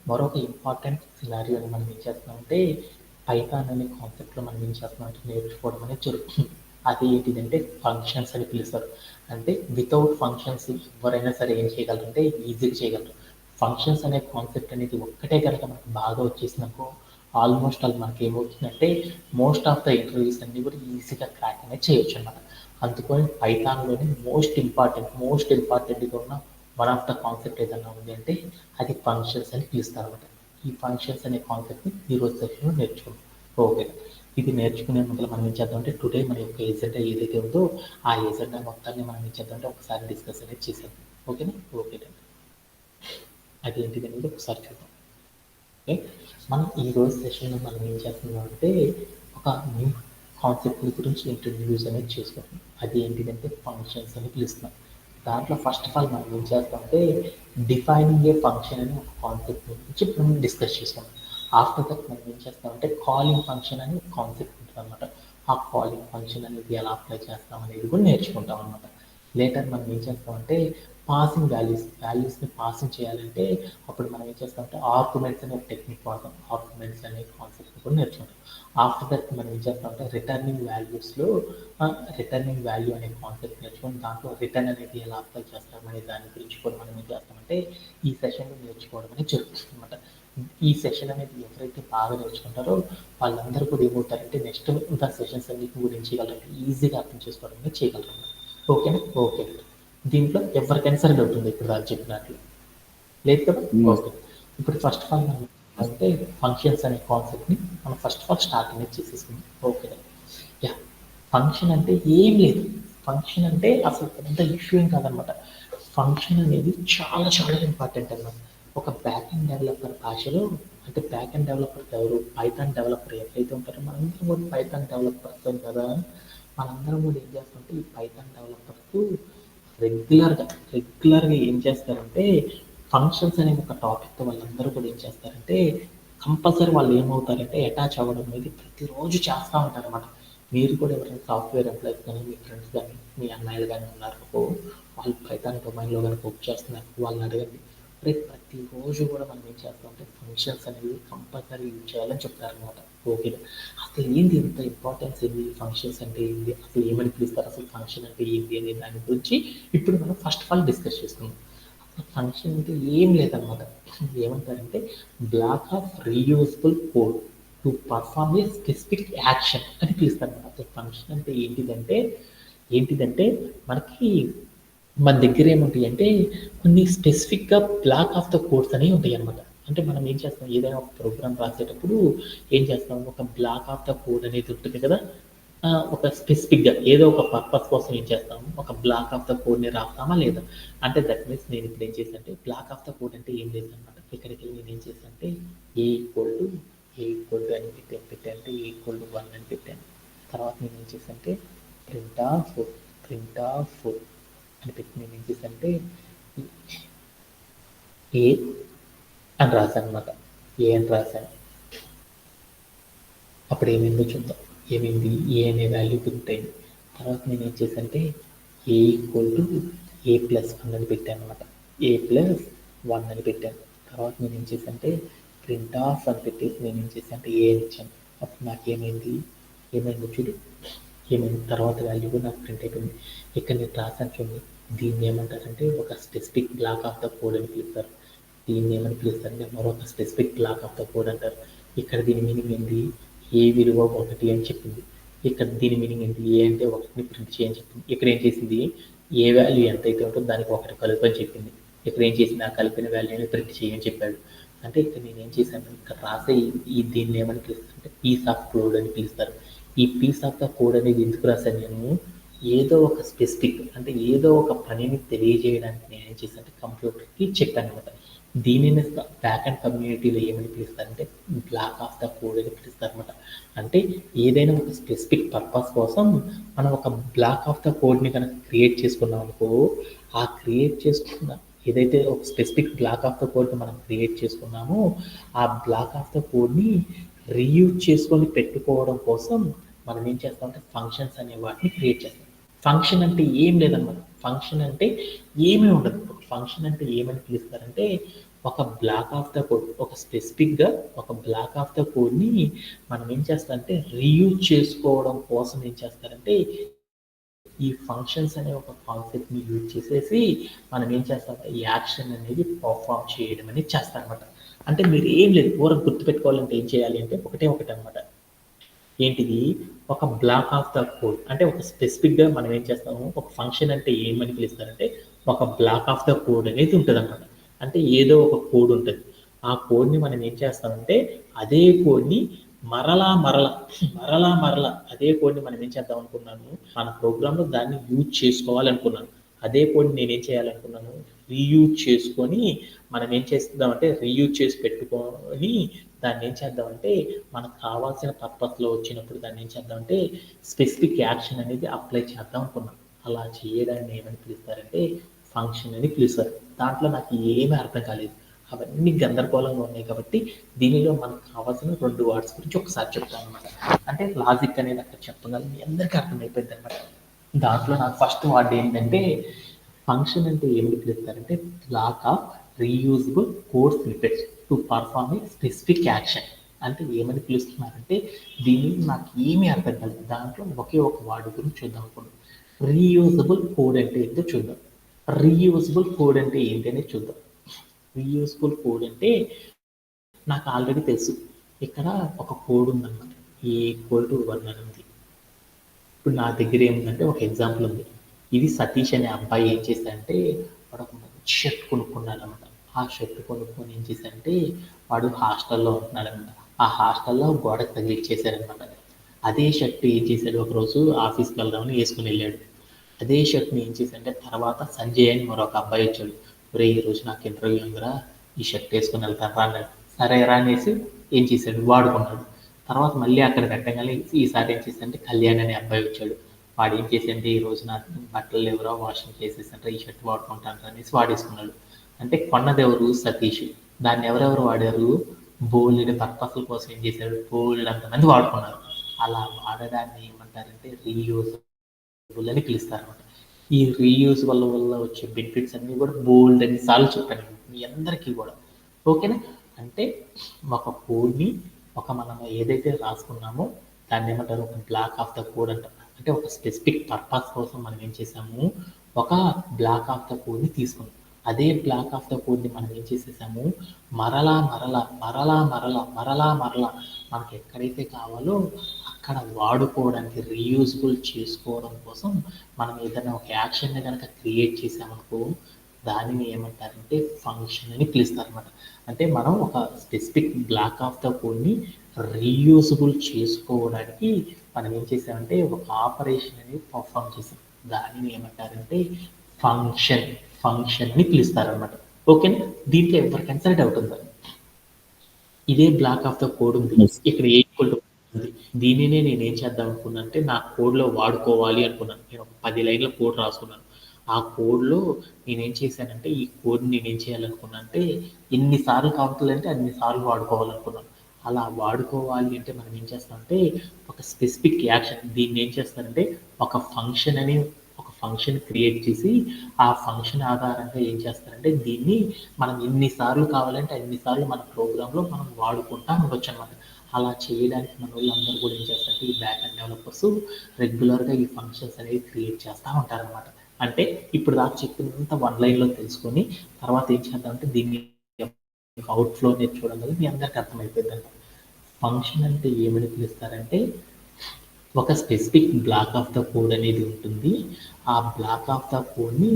మరొక ఇంపార్టెంట్ సినారియోని మనం ఏం చేస్తున్నామంటే పైథాన్ అనే కాన్సెప్ట్లో మనం ఏం చేస్తున్నామంటే నేర్చుకోవడం అనేది జరుగుతుంది. అది ఏంటిదంటే ఫంక్షన్స్ అని పిలుస్తారు. అంటే వితౌట్ ఫంక్షన్స్ ఎవరైనా సరే ఏం చేయగలరంటే ఈజీగా చేయగలరు. ఫంక్షన్స్ అనే కాన్సెప్ట్ అనేది ఒక్కటే కనుక మనకు బాగా వచ్చేసినప్పుడు ఆల్మోస్ట్ అది మనకి ఏమవుతుందంటే మోస్ట్ ఆఫ్ ద ఇంటర్వ్యూస్ అన్ని కూడా ఈజీగా క్రాక్ అనేది చేయొచ్చు అనమాట. అందుకని పైథాన్లోని మోస్ట్ ఇంపార్టెంట్గా ఉన్న వన్ ఆఫ్ ద కాన్సెప్ట్ ఏదన్నా ఉంది అంటే అది ఫంక్షన్స్ అని పిలుస్తారు అనమాట. ఈ ఫంక్షన్స్ అనే కాన్సెప్ట్ని ఈరోజు సెషన్లో నేర్చుకుంటాం. ఓకే, ఇది నేర్చుకునే ముందు మనం ఏం చేద్దామంటే టుడే మన యొక్క ఎజెండా ఏదైతే ఉందో ఆ ఎజెండా మొత్తాన్ని మనం ఏం చేద్దామంటే ఒకసారి డిస్కస్ అనేది చేసేద్దాం. ఓకేనా? ఓకే, అది ఏంటిది అనేది ఒకసారి చూద్దాం. ఓకే, మనం ఈరోజు సెషన్లో మనం ఏం చేస్తున్నాం అంటే ఒక న్యూ కాన్సెప్ట్ గురించి ఇంట్రడ్యూస్ అనేది చేసుకుంటాం. అది ఏంటిదంటే ఫంక్షన్స్ అని పిలుస్తున్నాం. దాంట్లో ఫస్ట్ ఆఫ్ ఆల్ మనం ఏం చేస్తామంటే డిఫైనింగ్ ఏ ఫంక్షన్ అని ఒక కాన్సెప్ట్ గురించి మనం డిస్కస్ చేసుకుంటాం. ఆఫ్టర్ దట్ మనం ఏం చేస్తామంటే కాలింగ్ ఫంక్షన్ అని కాన్సెప్ట్ ఉంటుంది అనమాట. ఆ కాలింగ్ ఫంక్షన్ అనేది ఎలా అప్లై చేస్తాం అనేది కూడా నేర్చుకుంటాం అనమాట. లేటర్ మనం ఏం చేస్తామంటే పాసింగ్ వాల్యూస్ని పాసింగ్ చేయాలంటే అప్పుడు మనం ఏం చేస్తామంటే ఆర్గ్యుమెంట్స్ అనే ఒక టెక్నిక్ వాడతాం. ఆర్గ్యుమెంట్స్ అనే కాన్సెప్ట్ కూడా నేర్చుకుంటాం. ఆఫ్టర్ దట్ మనం ఏం చేస్తామంటే రిటర్నింగ్ వాల్యూస్లో రిటర్నింగ్ వాల్యూ అనే కాన్సెప్ట్ నేర్చుకొని దాంట్లో రిటర్న్ అనేది ఎలా అప్లై చేస్తాం అనే దాని గురించి కూడా మనం ఏం చేస్తామంటే ఈ సెషన్లో నేర్చుకోవడం అనేది జరుగుతుంది అనమాట. ఈ సెషన్ అనేది ఎవరైతే బాగా నేర్చుకుంటారో వాళ్ళందరూ కూడా ఏమవుతారంటే నెక్స్ట్ ఇంకా సెషన్స్ అన్నిటి గురించి వాళ్ళకి ఈజీగా అర్థం చేసుకోవడం అనేది చేయగలరు. ఓకేనా? ఓకే. దీంట్లో ఎవరికైనా సరే డౌట్ ఉంది ఇప్పుడు వాళ్ళు చెప్పినట్లు లేదు కదా? ఓకే. ఇప్పుడు ఫస్ట్ ఆఫ్ ఆల్ మనం అంటే ఫంక్షన్స్ అనే కాన్సెప్ట్ని మనం ఫస్ట్ ఆఫ్ ఆల్ స్టార్ట్ అనేది చేసేసుకుందాం. ఓకే. యా, ఫంక్షన్ అంటే ఏం లేదు. ఫంక్షన్ అంటే అసలు పెద్ద ఇష్యూ ఏం కాదనమాట. ఫంక్షన్ అనేది చాలా చాలా ఇంపార్టెంట్ అన్నమాట. ఒక బ్యాక్ అండ్ డెవలపర్ భాషలో అంటే బ్యాక్ అండ్ డెవలపర్ ఎవరు, పైథాన్ డెవలపర్ ఎవరైతే ఉంటారో మనందరం కూడా పైథాన్ డెవలపర్స్ కదా. మనందరం కూడా ఏం చేస్తామంటే ఈ పైథాన్ డెవలపర్స్ రెగ్యులర్గా ఏం చేస్తారంటే ఫంక్షన్స్ అనే ఒక టాపిక్తో వాళ్ళందరూ కూడా ఏం చేస్తారంటే కంపల్సరీ వాళ్ళు ఏమవుతారంటే అటాచ్ అవ్వడం అనేది ప్రతిరోజు చేస్తూ ఉంటారు అనమాట. మీరు కూడా ఎవరైనా సాఫ్ట్వేర్ ఎంప్లాయీస్ కానీ మీ ఫ్రెండ్స్ కానీ మీ అన్నయ్యలు కానీ ఉన్నారు వాళ్ళు పైథాన్ డొమైన్లో కానీ వర్క్ చేస్తున్నారు వాళ్ళని అడగండి. ప్రతిరోజు కూడా మనం ఏం చేస్తామంటే ఫంక్షన్స్ అనేవి కంపల్సరీ యూజ్ చేయాలని చెప్తారనమాట. ఓకే. అసలు ఏంటి ఇంత ఇంపార్టెన్స్ ఏంటి, ఫంక్షన్స్ అంటే ఏంటి, అసలు ఏమని పిలుస్తారు, అసలు ఫంక్షన్ అంటే ఏంటి అనే దాని గురించి ఇప్పుడు మనం ఫస్ట్ ఆఫ్ ఆల్ డిస్కస్ చేసుకుందాం. ఫంక్షన్ అంటే ఏం లేదనమాట. ఏమంటారంటే black of reusable code to perform a specific action అని పిలుస్తారు. అసలు ఫంక్షన్ అంటే ఏంటిదంటే మనకి మన దగ్గర ఏముంటాయి అంటే కొన్ని స్పెసిఫిక్గా బ్లాక్ ఆఫ్ ద కోడ్స్ అనేవి ఉంటాయి అనమాట. అంటే మనం ఏం చేస్తాం, ఏదైనా ఒక ప్రోగ్రామ్ రాసేటప్పుడు ఏం చేస్తాం, ఒక బ్లాక్ ఆఫ్ ద కోడ్ అనేది ఉంటుంది కదా. ఒక స్పెసిఫిక్గా ఏదో ఒక పర్పస్ కోసం ఏం చేస్తాం, ఒక బ్లాక్ ఆఫ్ ద కోడ్ని రాస్తామా లేదా. అంటే దట్ మీన్స్ నేను ఇప్పుడు ఏం చేశానంటే బ్లాక్ ఆఫ్ ద కోడ్ అంటే ఏం లేదనమాట. ఇక్కడికి వెళ్ళి నేను ఏం చేశానంటే ఏ ఈక్వల్ టు అని పెట్టానంటే ఏ=1 అని పెట్టాను. తర్వాత నేను ఏం చేశానంటే ప్రింట్ ఆఫ్ అని పెట్టి నేను ఏం చేశానంటే ఏ అని రాశాను అనమాట. ఏ అని రాశాను. అప్పుడు ఏమైందో చూద్దాం. ఏమైంది, ఏ అనే వాల్యూ ప్రింట్ అయింది. తర్వాత నేను ఏం చేశానంటే ఏ=A+1 అని పెట్టాను అనమాట. A+1 అని పెట్టాను. తర్వాత నేను ఏం చేశానంటే ప్రింట్ ఆఫ్ అని పెట్టేసి నేను ఏం చేశానంటే ఏ అని ఇచ్చాను. అప్పుడు నాకు ఏమైందో చూడు. ఏమైంది, తర్వాత వాల్యూ కూడా నాకు ప్రింట్ అయిపోయింది. ఇక్కడ నేను రాసాను చూడండి. దీన్ని ఏమంటారంటే ఒక specific black of the code అని పిలుస్తారు. దీన్ని ఏమని పిలుస్తారంటే మరొక specific black of the code అంటారు. ఇక్కడ దీని మీనింగ్ ఏంటి, ఏ విలువ 1 అని చెప్పింది. ఇక్కడ దీని మీనింగ్ ఏంటి, ఏ అంటే 1ని ప్రింట్ చేయని చెప్పింది. ఇక్కడ ఏం చేసింది, ఏ వాల్యూ ఎంత అయితే ఉంటుందో దానికి 1 కలుపు అని చెప్పింది. ఇక్కడ ఏం చేసింది, ఆ కలిపిన వాల్యూని ప్రింట్ చేయని చెప్పాడు. అంటే ఇక్కడ నేను ఏం చేశాను, ఇక్కడ రాసే దీన్ని ఏమని పిలుస్తారు అంటే పీస్ ఆఫ్ కోడ్ అని పిలుస్తారు. ఈ పీస్ ఆఫ్ ద కోడ్ అనేది ఎందుకు రాశాను నేను, ఏదో ఒక స్పెసిఫిక్ అంటే ఏదో ఒక పనిని తెలియజేయడానికి నేను ఏం చేశానంటే కంప్యూటర్కి చెప్పాను అనమాట. దీనిని బ్యాక్ అండ్ కమ్యూనిటీలో ఏమని పిలుస్తారంటే బ్లాక్ ఆఫ్ ద కోడ్ అని పిలుస్తారు అనమాట. అంటే ఏదైనా ఒక స్పెసిఫిక్ పర్పస్ కోసం మనం ఒక బ్లాక్ ఆఫ్ ద కోడ్ని కనుక క్రియేట్ చేసుకున్నాం అనుకో, ఆ క్రియేట్ చేసుకున్న ఏదైతే ఒక స్పెసిఫిక్ బ్లాక్ ఆఫ్ ద కోడ్ని మనం క్రియేట్ చేసుకున్నామో ఆ బ్లాక్ ఆఫ్ ద కోడ్ని రీయూజ్ చేసుకొని పెట్టుకోవడం కోసం మనం ఏం చేస్తామంటే ఫంక్షన్స్ అనే వాటిని క్రియేట్ చేస్తాం. ఫంక్షన్ అంటే ఏం లేదన్నమాట. ఫంక్షన్ అంటే ఏమీ ఉండదు. ఫంక్షన్ అంటే ఏమని పిలుస్తారంటే ఒక బ్లాక్ ఆఫ్ ద కోడ్, ఒక స్పెసిఫిక్గా ఒక బ్లాక్ ఆఫ్ ద కోడ్ని మనం ఏం చేస్తారంటే రీయూజ్ చేసుకోవడం కోసం ఏం చేస్తారంటే ఈ ఫంక్షన్స్ అనే ఒక కాన్సెప్ట్ని యూజ్ చేసేసి మనం ఏం చేస్తామంటే ఈ యాక్షన్ అనేది పర్ఫామ్ చేయడం అనేది చేస్తారనమాట. అంటే మీరు ఏం లేదు, ఊరకు గుర్తుపెట్టుకోవాలంటే ఏం చేయాలి అంటే ఒకటే అనమాట. ఏంటిది, ఒక బ్లాక్ ఆఫ్ ద కోడ్ అంటే ఒక స్పెసిఫిక్గా మనం ఏం చేస్తాము, ఒక ఫంక్షన్ అంటే ఏమని పిలుస్తారంటే ఒక బ్లాక్ ఆఫ్ ద కోడ్ అనేది ఉంటుంది అనమాట. అంటే ఏదో ఒక కోడ్ ఉంటుంది. ఆ కోడ్ని మనం ఏం చేస్తామంటే అదే కోడ్ని మరలా అదే కోడ్ని మనం ఏం చేద్దాం అనుకున్నాను, మన ప్రోగ్రాంలో దాన్ని యూజ్ చేసుకోవాలనుకున్నాను. అదే కోడ్ని నేనేం చేయాలనుకున్నాను, రీయూజ్ చేసుకొని మనం ఏం చేద్దామంటే రీయూజ్ చేసి పెట్టుకొని దాన్ని ఏం చేద్దామంటే మనకు కావాల్సిన పర్పస్లో వచ్చినప్పుడు దాన్ని ఏం చేద్దామంటే స్పెసిఫిక్ యాక్షన్ అనేది అప్లై చేద్దాం అనుకున్నాం. అలా చేయడాన్ని ఏమని పిలుస్తారంటే ఫంక్షన్ అని పిలుస్తారు. దాంట్లో నాకు ఏమీ అర్థం కాలేదు. అవన్నీ గందరగోళంగా ఉన్నాయి కాబట్టి దీనిలో మనకు కావాల్సిన 2 వర్డ్స్ గురించి ఒకసారి చెప్తాను అనమాట. అంటే లాజిక్ అనేది అక్కడ చెప్పగలను మీ అందరికీ అర్థమైపోయింది అనమాట. దాంట్లో నాకు ఫస్ట్ వర్డ్ ఏంటంటే ఫంక్షన్ అంటే ఏమిటి పిలుస్తారంటే block of reusable code snippets to perform a specific action. అంటే ఏమని పిలుస్తున్నారంటే దీన్ని నాకు ఏమీ అర్థం కాలేదు. దాంట్లో ఒకే ఒక వర్డ్ గురించి చూద్దాం అనుకున్నాం. రీయూజబుల్ కోడ్ అంటే ఏంటో చూద్దాం. రీయూజబుల్ కోడ్ అంటే ఏంటి అనేది చూద్దాం. రీయూజబుల్ కోడ్ అంటే నాకు ఆల్రెడీ తెలుసు. ఇక్కడ ఒక కోడ్ ఉందన్నమాట. A=1 అని ఉంది. ఇప్పుడు నా దగ్గర ఏముందంటే ఒక ఎగ్జాంపుల్ ఉంది. ఇది సతీష్ అనే అబ్బాయి ఏం చేశాడంటే వాడు ఒక మంచి షర్ట్ కొనుక్కున్నాడు అనమాట. ఆ షర్ట్ కొనుక్కొని ఏం చేశాడంటే వాడు హాస్టల్లో ఉంటున్నాడు అనమాట. ఆ హాస్టల్లో గోడకు తగిలిచ్చేశారనమాట. అదే షర్ట్ ఏం చేశాడు, ఒకరోజు ఆఫీస్కి వెళ్దామని వేసుకుని వెళ్ళాడు. అదే షర్ట్ని ఏం చేశాడంటే తర్వాత సంజయ్ అని మరొక అబ్బాయి వచ్చాడు. ఒరే ఈరోజు నాకు ఇంటర్వ్యూ ఉందిరా, ఈ షర్ట్ వేసుకుని వెళ్తాను రా అన్నాడు. సరే రా అనేసి ఏం చేశాడు, వాడుకున్నాడు. తర్వాత మళ్ళీ అక్కడ పెట్టగానే ఈసారి ఏం చేశాడంటే కళ్యాణ్ అనే అబ్బాయి వచ్చాడు. వాడు ఏం చేశాడంటే ఈ రోజు నాకు బట్టలు ఎవరో వాషింగ్ చేసేసంటే ఈ షర్ట్ వాడుకుంటాను అనేసి వాడేసుకున్నాడు. అంటే కొన్నది ఎవరు, సతీష్. దాన్ని ఎవరెవరు వాడారు, బోల్డ్ పర్పస్ల కోసం ఏం చేశాడు, బోల్డ్ అంతమంది వాడుకున్నారు. అలా వాడడాన్ని ఏమంటారంటే రీయూజబుల్ అని పిలుస్తారు అనమాట. ఈ రీయూజ్ వల్ల వచ్చే బెనిఫిట్స్ అన్ని కూడా బోల్డ్ అని సార్లు చెప్పాను మీ అందరికీ కూడా. ఓకేనా? అంటే ఒక కోడ్ని మనం ఏదైతే రాసుకున్నామో దాన్ని ఏమంటారు, ఒక బ్లాక్ ఆఫ్ ద కోడ్ అంటారు. అంటే ఒక స్పెసిఫిక్ పర్పస్ కోసం మనం ఏం చేసాము, ఒక బ్లాక్ ఆఫ్ ద కోడ్ని తీసుకున్నాం. అదే బ్లాక్ ఆఫ్ ద కోడ్ని మనం ఏం చేసేసాము, మరలా మరలా మరలా మరలా మరలా మరలా మనకి ఎక్కడైతే కావాలో అక్కడ వాడుకోవడానికి రీయూజబుల్ చేసుకోవడం కోసం మనం ఏదైనా ఒక యాక్షన్ని కనుక క్రియేట్ చేసామనుకో దానిని ఏమంటారంటే ఫంక్షన్ అని పిలుస్తారు అనమాట. అంటే మనం ఒక స్పెసిఫిక్ బ్లాక్ ఆఫ్ ద కోడ్ని రీయూజబుల్ చేసుకోవడానికి మనం ఏం చేసామంటే ఒక ఆపరేషన్ అనేది పర్ఫామ్ చేసాం. దానిని ఏమంటారంటే ఫంక్షన్ అని పిలుస్తారు అనమాట. ఓకేనా? దీంట్లో ఎవరికైనా డౌట్ ఉందా? ఇదే బ్లాక్ ఆఫ్ ద కోడ్ ఉంది, ఇక్కడ ఈక్వల్ టు ఉంది. దీనినే నేను ఏం చేద్దాం అనుకున్నా అంటే నా కోడ్లో వాడుకోవాలి అనుకున్నాను. నేను ఒక 10 లైన్ల కోడ్ రాసుకున్నాను. ఆ కోడ్లో నేనేం చేశానంటే ఈ కోడ్ని నేనేం చేయాలనుకున్నా అంటే ఎన్నిసార్లు కావాలంటే అన్నిసార్లు వాడుకోవాలనుకున్నాను. అలా వాడుకోవాలి అంటే మనం ఏం చేస్తామంటే ఒక స్పెసిఫిక్ యాక్షన్, దీన్ని ఏం చేస్తారంటే ఒక ఫంక్షన్ క్రియేట్ చేసి ఆ ఫంక్షన్ ఆధారంగా ఏం చేస్తారంటే దీన్ని మనం ఎన్నిసార్లు కావాలంటే అన్నిసార్లు మన ప్రోగ్రాంలో మనం వాడుకుంటా ఉండొచ్చు అనమాట. అలా చేయడానికి మన వాళ్ళందరూ కూడా ఏం చేస్తారంటే ఈ బ్యాక్ అండ్ డెవలపర్స్ రెగ్యులర్గా ఈ ఫంక్షన్స్ అనేవి క్రియేట్ చేస్తూ ఉంటారనమాట. అంటే ఇప్పుడు దాకా చెప్పినంత 1 లైన్లో తెలుసుకొని తర్వాత ఏం చేద్దామంటే దీన్ని అవుట్ఫ్లో నేర్చుకోవడం వల్ల మీ అందరికీ అర్థమైపోయింది. ఫంక్షన్ అంటే ఏమని పిలుస్తారంటే ఒక specific black of the code అనేది ఉంటుంది. ఆ బ్లాక్ ఆఫ్ ద కోడ్ని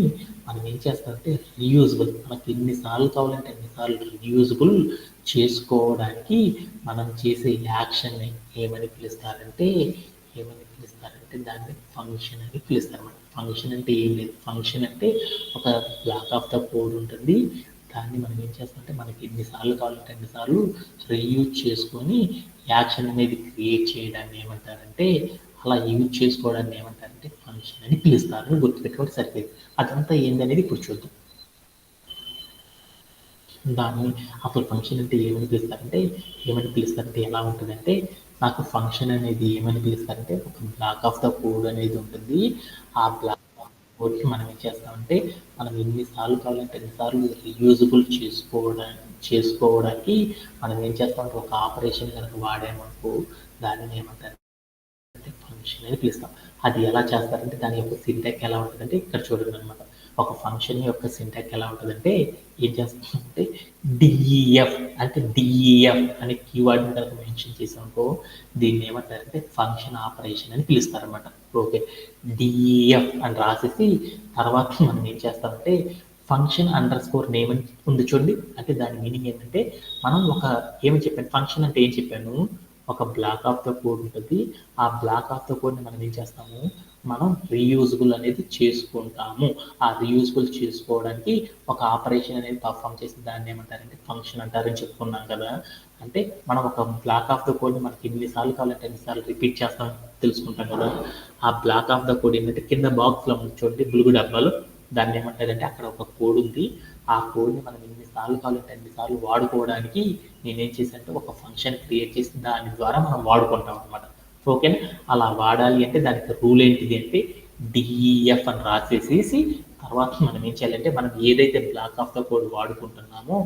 మనం ఏం చేస్తామంటే రీయూజబుల్, మనకి ఎన్నిసార్లు కావాలంటే అన్నిసార్లు రీయూజబుల్ చేసుకోవడానికి మనం చేసే యాక్షన్ని ఏమని పిలుస్తారంటే దాన్ని ఫంక్షన్ అని పిలుస్తారు అన్నమాట. ఫంక్షన్ అంటే ఏం లేదు, ఫంక్షన్ అంటే ఒక బ్లాక్ ఆఫ్ ద కోడ్ ఉంటుంది. దాన్ని మనం ఏం చేస్తామంటే మనకి ఎన్నిసార్లు కావాలంటే అన్నిసార్లు రీయూజ్ చేసుకొని యాక్షన్ అనేది క్రియేట్ చేయడాన్ని ఏమంటారంటే అలా యూజ్ చేసుకోవడాన్ని ఏమంటారంటే ఫంక్షన్ అని పిలుస్తారు. గుర్తుపెట్టుకోవడం సరిపోయింది. అదంతా ఏందనేది ఇప్పుడు చూద్దాం. దాన్ని అసలు ఫంక్షన్ అంటే ఏమని పిలుస్తారంటే ఎలా ఉంటుందంటే నాకు ఫంక్షన్ అనేది ఏమని పిలుస్తారంటే ఒక బ్లాక్ ఆఫ్ ద కోడ్ అనేది ఉంటుంది. ఆ బ్లాక్ ఆఫ్ ద కోడ్కి మనం ఏం చేస్తామంటే మనం ఎన్నిసార్లు కావాలంటే ఎన్నిసార్లు రీయూజబుల్ చేసుకోవడానికి మనం ఏం చేస్తామంటే ఒక ఆపరేషన్ కనుక వాడామనుకో దానిని ఏమంటారు ఫంక్షన్ అని పిలుస్తాం. అది ఎలా చేస్తారంటే దాని యొక్క సింటాక్ ఎలా ఉంటుందంటే ఇక్కడ చూడండి అనమాట. ఒక ఫంక్షన్ యొక్క సింటాక్ ఎలా ఉంటుందంటే ఏం చేస్తామంటే డిఈఎఫ్ అనే కీవర్డ్ని కనుక మెన్షన్ చేసామనుకో దీన్ని ఏమంటారంటే ఫంక్షన్ ఆపరేషన్ అని పిలుస్తారనమాట. ఓకే, డిఈఎఫ్ అని రాసేసి తర్వాత మనం ఏం చేస్తామంటే ఫంక్షన్ _నేమ్ అని ఉంది చూడండి. అంటే దాని మీనింగ్ ఏంటంటే మనం ఏమని చెప్పాను, ఫంక్షన్ అంటే ఏం చెప్పాను, ఒక బ్లాక్ ఆఫ్ ద కోడ్ ఉంటుంది. ఆ బ్లాక్ ఆఫ్ ద కోడ్ని మనం ఏం చేస్తాము, మనం రీయూజబుల్ అనేది చేసుకుంటాము. ఆ రీయూజబుల్ చేసుకోవడానికి ఒక ఆపరేషన్ అనేది పర్ఫామ్ చేసి దాన్ని ఏమంటారంటే ఫంక్షన్ అంటారని చెప్పుకున్నాం కదా. అంటే మనం ఒక బ్లాక్ ఆఫ్ ద కోడ్ని మనకి ఎన్నిసార్లు కావాలంటే ఎన్నిసార్లు రిపీట్ చేస్తామని తెలుసుకుంటాం కదా. ఆ బ్లాక్ ఆఫ్ ద కోడ్ ఏంటంటే కింద బాక్స్లో చూడండి బులుగు డబ్బాలు, దాన్ని ఏమంటారంటే అక్కడ ఒక కోడ్ ఉంది. ఆ కోడ్ని మనం ఎన్నిసార్లు కావాలంటే అన్నిసార్లు వాడుకోవడానికి నేనేం చేశానంటే ఒక ఫంక్షన్ క్రియేట్ చేసి దాని ద్వారా మనం వాడుకుంటాం అనమాట. ఓకేనా? అలా వాడాలి అంటే దానికి రూల్ ఏంటిది అంటే డిఈఎఫ్ అని రాసేసేసి తర్వాత మనం ఏం చేయాలంటే మనం ఏదైతే బ్లాక్ ఆఫ్ ద కోడ్ వాడుకుంటున్నామో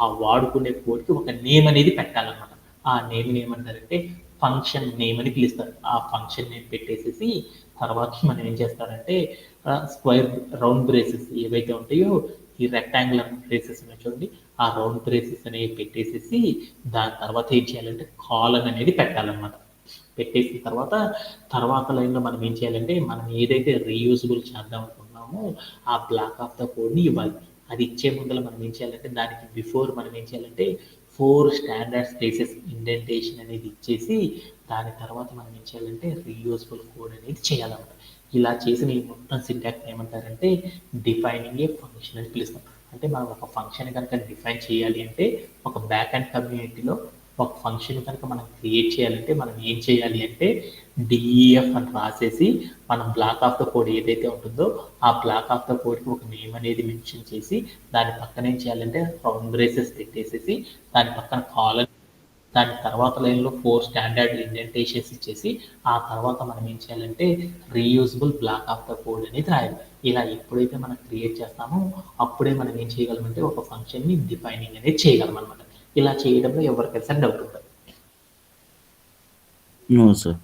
ఆ వాడుకునే కోడ్కి ఒక నేమ్ అనేది పెట్టాలన్నమాట. ఆ నేమ్ ఏమంటారంటే ఫంక్షన్ నేమ్ అని పిలుస్తారు. ఆ ఫంక్షన్ నేమ్ పెట్టేసేసి తర్వాత మనం ఏం చేస్తారంటే స్క్వేర్ రౌండ్ బ్రేసెస్ ఏవైతే ఉంటాయో ఈ రెక్టాంగులర్ బ్రేసెస్ ఉన్నాయి చూడండి, ఆ రౌండ్ బ్రేసెస్ అనేవి పెట్టేసేసి దాని తర్వాత ఏం చేయాలంటే కాలన్ అనేది పెట్టాలన్నమాట. పెట్టేసిన తర్వాత లైన్లో మనం ఏం చేయాలంటే మనం ఏదైతే రీయూజబుల్ చేద్దాం అనుకుంటున్నామో ఆ బ్లాక్ ఆఫ్ ద కోడ్ని ఇవ్వాలి. అది ఇచ్చే ముందర మనం ఏం చేయాలంటే దానికి బిఫోర్ మనం ఏం చేయాలంటే 4 స్టాండర్డ్ స్పేసెస్ ఇండెంటేషన్ అనేది ఇచ్చేసి దాని తర్వాత మనం ఏం చేయాలంటే రీయూజబుల్ కోడ్ అనేది చేయాలన్నమాట. ఇలా చేసిన ఈ మొత్తం సింటాక్స్ ఏమంటారంటే డిఫైనింగ్ ఏ ఫంక్షన్ అని పిలుస్తాం. అంటే మనం ఒక ఫంక్షన్ కనుక డిఫైన్ చేయాలి అంటే ఒక బ్యాక్ అండ్ కమ్యూనిటీలో ఒక ఫంక్షన్ కనుక మనం క్రియేట్ చేయాలంటే మనం ఏం చేయాలి అంటే డిఈఎఫ్ అని రాసేసి మనం బ్లాక్ ఆఫ్ ద కోడ్ ఏదైతే ఉంటుందో ఆ బ్లాక్ ఆఫ్ ద కోడ్కి ఒక నేమ్ అనేది మెన్షన్ చేసి దాని పక్కన ఏం చేయాలంటే రౌండ్ బ్రేసెస్ పెట్టేసేసి దాని పక్కన కాలన్, దాని తర్వాత లైన్లో 4 స్టాండర్డ్ ఇండెంటేషన్స్ ఇచ్చేసి ఆ తర్వాత మనం ఏం చేయాలంటే reusable black of the code అనేది రాయాలి. ఇలా ఎప్పుడైతే మనం క్రియేట్ చేస్తామో అప్పుడే మనం ఏం చేయగలమంటే ఒక ఫంక్షన్ని డిఫైనింగ్ అనేది చేయగలం అనమాట. ఇలా చేయడంలో ఎవరికైనా డౌట్ ఉంటుంది. No sir.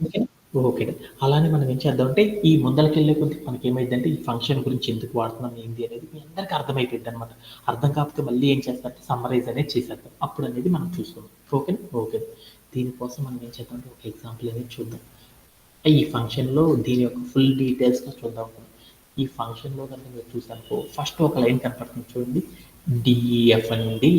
ఓకే. ఓకే. అలానే మనం ఏం చేద్దామంటే ఈ ముందలకెళ్ళే కొద్దీ మనకి ఏమైందంటే ఈ ఫంక్షన్ గురించి ఎందుకు వాడుతున్నాం ఏంటి అనేది మీ అందరికీ అర్థమైపోయింది అనమాట. అర్థం కాకపోతే మళ్ళీ ఏం చేస్తారంటే సమ్మరైజ్ అనేది చేసేద్దాం. అప్పుడు అనేది మనం చూసుకుందాం. ఓకేనా? ఓకే. దీనికోసం మనం ఏం చేద్దామంటే ఒక ఎగ్జాంపుల్ అనేది చూద్దాం. ఈ ఫంక్షన్‌లో దీని యొక్క ఫుల్ డీటెయిల్స్‌గా చూద్దాం. ఈ ఫంక్షన్‌లో కనుక మీరు చూసారనుకో ఫస్ట్ ఒక లైన్ కనపడుతుంది చూడండి. డీఈఎఫ్ అని ఉంది.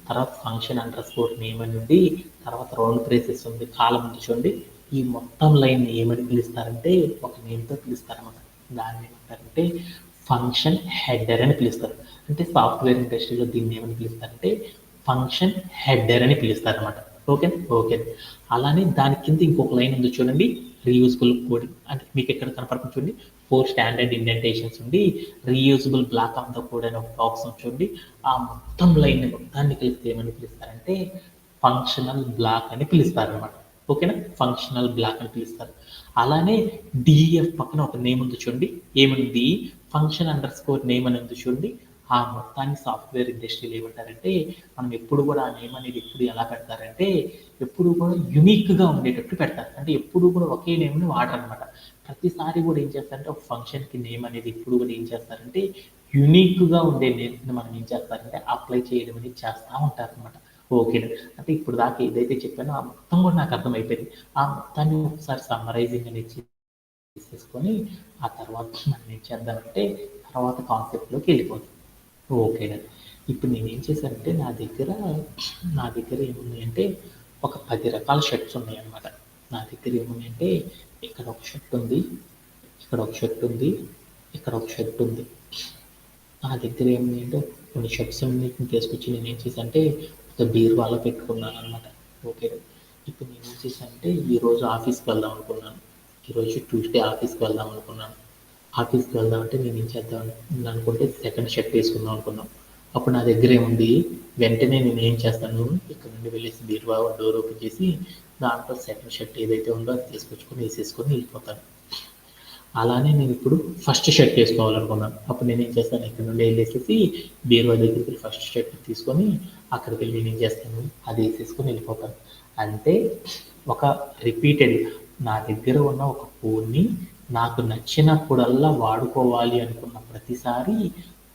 తర్వాత ఫంక్షన్ అండర్ స్కోర్ నేమ్ అని ఉంది. తర్వాత రౌండ్ బ్రేసెస్ ఉంది. కాలం ఉంది చూడండి. ఈ మొత్తం లైన్ ఏమని పిలుస్తారంటే ఒక నేమ్‌తో పిలుస్తారన్నమాట. దాన్ని ఏమంటారంటే ఫంక్షన్ హెడర్ అని పిలుస్తారు. అంటే సాఫ్ట్‌వేర్ ఇండస్ట్రీలో దీన్ని ఏమని పిలుస్తారంటే ఫంక్షన్ హెడర్ అని పిలుస్తారన్నమాట. ఓకే. ఓకే. అలానే దాని కింద ఇంకొక లైన్ ఉంది చూడండి. రీయూజబుల్ కోడ్ అంటే మీకు ఎక్కడ కనపడుతుంది చూడండి. 4 స్టాండర్డ్ ఇండెంటేషన్స్ ఉండి reusable black of the code అనే ఒక బాక్స్ ఉంది చూడండి. ఆ మొత్తం లైన్ మొత్తాన్ని కలిపితే ఏమని పిలుస్తారంటే ఫంక్షనల్ బ్లాక్ అని పిలుస్తారనమాట. ఓకేనా? ఫంక్షనల్ బ్లాక్ అని పిలుస్తారు. అలానే డిఎఫ్ పక్కన ఒక నేమ్ ఉంది చూడండి. ఏముంది? ఫంక్షన్ అండర్ స్కోర్ నేమ్ అని ఉంది చూడండి. ఆ మొత్తాన్ని సాఫ్ట్వేర్ ఇండస్ట్రీలో ఏమంటారంటే మనం ఎప్పుడు కూడా ఆ నేమ్ అనేది ఎప్పుడు ఎలా పెడతారంటే ఎప్పుడు కూడా యునిక్గా ఉండేటట్టు పెడతారు. అంటే ఎప్పుడు కూడా ఒకే నేమ్ని వాడరనమాట. ప్రతిసారి కూడా ఏం చేస్తారంటే ఒక ఫంక్షన్కి నేమ్ అనేది ఎప్పుడు కూడా ఏం చేస్తారంటే యునిక్గా ఉండే నేమ్ని మనం ఏం చేస్తారంటే అప్లై చేయడం అనేది చేస్తూ ఉంటారనమాట. ఓకే. అంటే ఇప్పుడు దాకా ఏదైతే చెప్పానో ఆ మొత్తం కూడా నాకు అర్థమైపోయింది. ఆ మొత్తాన్ని ఒకసారి సమ్మరైజింగ్ అనేది చేసేసుకొని ఆ తర్వాత మనం ఏం చేద్దామంటే తర్వాత కాన్సెప్ట్లోకి వెళ్ళిపోతాం. ఓకే. ఇప్పుడు నేనేం చేశానంటే నా దగ్గర ఏమున్నాయంటే ఒక 10 రకాల షర్ట్స్ ఉన్నాయన్నమాట. నా దగ్గర ఏమున్నాయంటే ఇక్కడ ఒక షర్ట్ ఉంది. ఇక్కడ ఒక షర్ట్ ఉంది. ఇక్కడ ఒక షర్ట్ ఉంది. నా దగ్గర ఏమున్నాయంటే కొన్ని షర్ట్స్ అన్నిటిని తీసుకొచ్చి నేనేం చేశానంటే ఒక బీరువాలో పెట్టుకున్నానన్నమాట. ఓకే. ఇప్పుడు నేనేం చేశానంటే ఈరోజు ఆఫీస్‌కి వెళ్దాం అనుకున్నాను. ఈరోజు ట్యూస్డే ఆఫీస్‌కి వెళ్దాం అనుకున్నాను. ఆఫీస్‌కి వెళ్దామంటే నేనేం చేద్దాం అనుకుంటే సెకండ్ షర్ట్ వేసుకుందాం అనుకున్నాం. అప్పుడు నా దగ్గర ఏముంది? వెంటనే నేనేం చేస్తాను, ఇక్కడ నుండి వెళ్ళేసి బీరువా డోర్ ఓపెన్ చేసి దాంట్లో సెకండ్ షర్ట్ ఏదైతే ఉందో అది తీసుకొచ్చుకొని వేసేసుకొని వెళ్ళిపోతాను. అలానే నేను ఇప్పుడు ఫస్ట్ షర్ట్ వేసుకోవాలనుకున్నాను. అప్పుడు నేనేం చేస్తాను, ఇక్కడ నుండి వెళ్ళేసేసి బీరువా దగ్గరికి వెళ్ళి ఫస్ట్ షర్ట్ తీసుకొని అక్కడికి వెళ్ళి నేనేం చేస్తాను, అది వేసేసుకొని వెళ్ళిపోతాను. అంటే ఒక రిపీటెడ్ నా దగ్గర ఉన్న ఒక ఫోన్ని నాకు నచ్చినప్పుడల్లా వాడుకోవాలి అనుకున్న ప్రతిసారి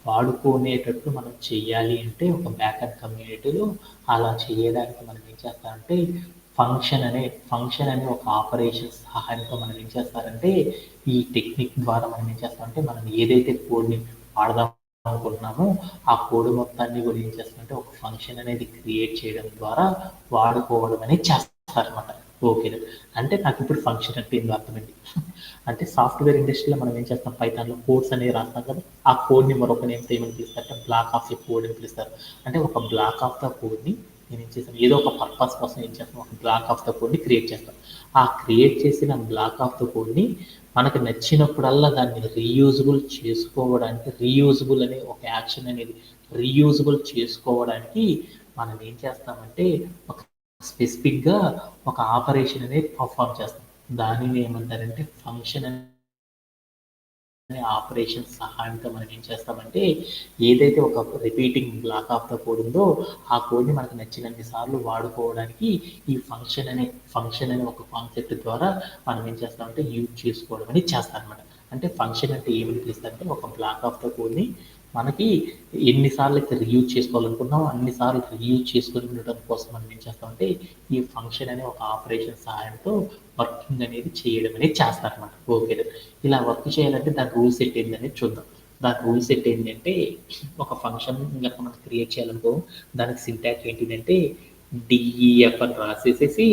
వాడుకునేటట్టు మనం చెయ్యాలి అంటే ఒక బ్యాకప్ కమ్యూనిటీలో అలా చేయడానికి మనం ఏం చేస్తామంటే ఫంక్షన్ అనే ఒక ఆపరేషన్ సహాయంతో మనం ఏం చేస్తారంటే ఈ టెక్నిక్ ద్వారా మనం ఏం చేస్తామంటే మనం ఏదైతే కోడ్ని వాడదాం అనుకుంటున్నామో ఆ కోడ్ మొత్తాన్ని కూడా ఏం చేస్తామంటే ఒక ఫంక్షన్ అనేది క్రియేట్ చేయడం ద్వారా వాడుకోవడం అనేది చేస్తారనమాట. ఓకే. అంటే నాకు ఇప్పుడు ఫంక్షన్ అంటే ఏందో అర్థమైంది. అంటే సాఫ్ట్వేర్ ఇండస్ట్రీలో మనం ఏం చేస్తాం, పైథాన్లో కోడ్స్ అనేవి రాస్తాం కదా, ఆ కోడ్ని మరొక నేమ్తో ఏమని పిలుస్తారంటే బ్లాక్ ఆఫ్ ద కోడ్ అని పిలుస్తారు. అంటే ఒక బ్లాక్ ఆఫ్ ద కోడ్ని నేను ఏం చేశాను, ఏదో ఒక పర్పస్ కోసం ఏం చేస్తాను, ఒక బ్లాక్ ఆఫ్ ద కోడ్ని క్రియేట్ చేస్తాను. ఆ క్రియేట్ చేసిన బ్లాక్ ఆఫ్ ద కోడ్ని మనకు నచ్చినప్పుడల్లా దాన్ని రీయూజబుల్ చేసుకోవడానికి, రీయూజబుల్ అనే ఒక యాక్షన్ అనేది రీయూజబుల్ చేసుకోవడానికి మనం ఏం చేస్తామంటే ఒక స్పెసిఫిక్గా ఒక ఆపరేషన్ అనేది పర్ఫామ్ చేస్తాం. దానిని ఏమంటారంటే ఫంక్షన్ అనే ఆపరేషన్ సహాయంతో మనం ఏం చేస్తామంటే ఏదైతే ఒక repeating block of the code ఉందో ఆ కోడ్ని మనకు నచ్చినన్ని సార్లు వాడుకోవడానికి ఈ ఫంక్షన్ అనే ఒక కాన్సెప్ట్ ద్వారా మనం ఏం చేస్తామంటే యూజ్ చేసుకోవడం అనేది చేస్తామన్నమాట. అంటే ఫంక్షన్ అంటే ఏమని పిలుస్తారంటే ఒక బ్లాక్ ఆఫ్ ద కోడ్ని మనకి ఎన్నిసార్లు అయితే రీయూజ్ చేసుకోవాలనుకున్నామో అన్నిసార్లు రీయూజ్ చేసుకుని ఉండటం కోసం మనం ఏం చేస్తామంటే ఈ ఫంక్షన్ అనే ఒక ఆపరేషన్ సహాయంతో వర్కింగ్ అనేది చేయడం అనేది చేస్తారనమాట. ఓకే, ఇలా వర్క్ చేయాలంటే దాని రూల్ సెట్ ఏంటి అనేది చూద్దాం. దాని రూల్ సెట్ ఏంటంటే ఒక ఫంక్షన్ కనుక మనం క్రియేట్ చేయాలనుకో దానికి సింటాక్స్ ఏంటిదంటే డిఈఎఫ్ అని రాసేసేసి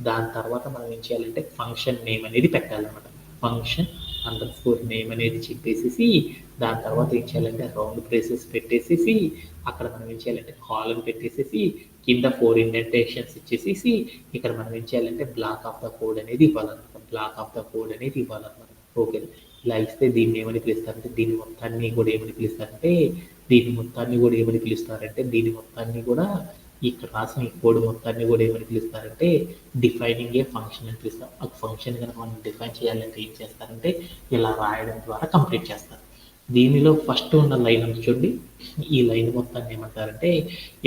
దాని తర్వాత మనం ఏం చేయాలంటే ఫంక్షన్ నేమ్ అనేది పెట్టాలన్నమాట. ఫంక్షన్ అండర్ స్కోర్ నేమ్ అనేది చెప్పేసేసి దాని తర్వాత ఏం చేయాలంటే రౌండ్ బ్రేసెస్ పెట్టేసేసి అక్కడ మనం ఏం చేయాలంటే కాలమ్ పెట్టేసేసి కింద 4 ఇండెంటేషన్స్ ఇచ్చేసేసి ఇక్కడ మనం ఏం చేయాలంటే బ్లాక్ ఆఫ్ ద కోడ్ అనేది ఇవ్వాలన్నమాట. బ్లాక్ ఆఫ్ ద కోడ్ అనేది ఇవ్వాలన్నమాట. ఓకే, ఇలా ఇస్తే దీన్ని ఏమని పిలుస్తారంటే దీని మొత్తాన్ని కూడా ఏమని పిలుస్తారంటే దీని మొత్తాన్ని కూడా ఇక్కడ రాసిన ఈ కోడ్ మొత్తాన్ని కూడా ఏమని పిలుస్తారంటే డిఫైనింగ్ ఏ ఫంక్షన్ అని పిలుస్తాం. ఆ ఫంక్షన్ కనుక మనం డిఫైన్ చేయాలంటే ఏం చేస్తారంటే ఇలా రాయడం ద్వారా కంప్లీట్ చేస్తారు. దీనిలో ఫస్ట్ ఉన్న లైన్ ఉంది చూడండి, ఈ లైన్ మొత్తాన్ని ఏమంటారంటే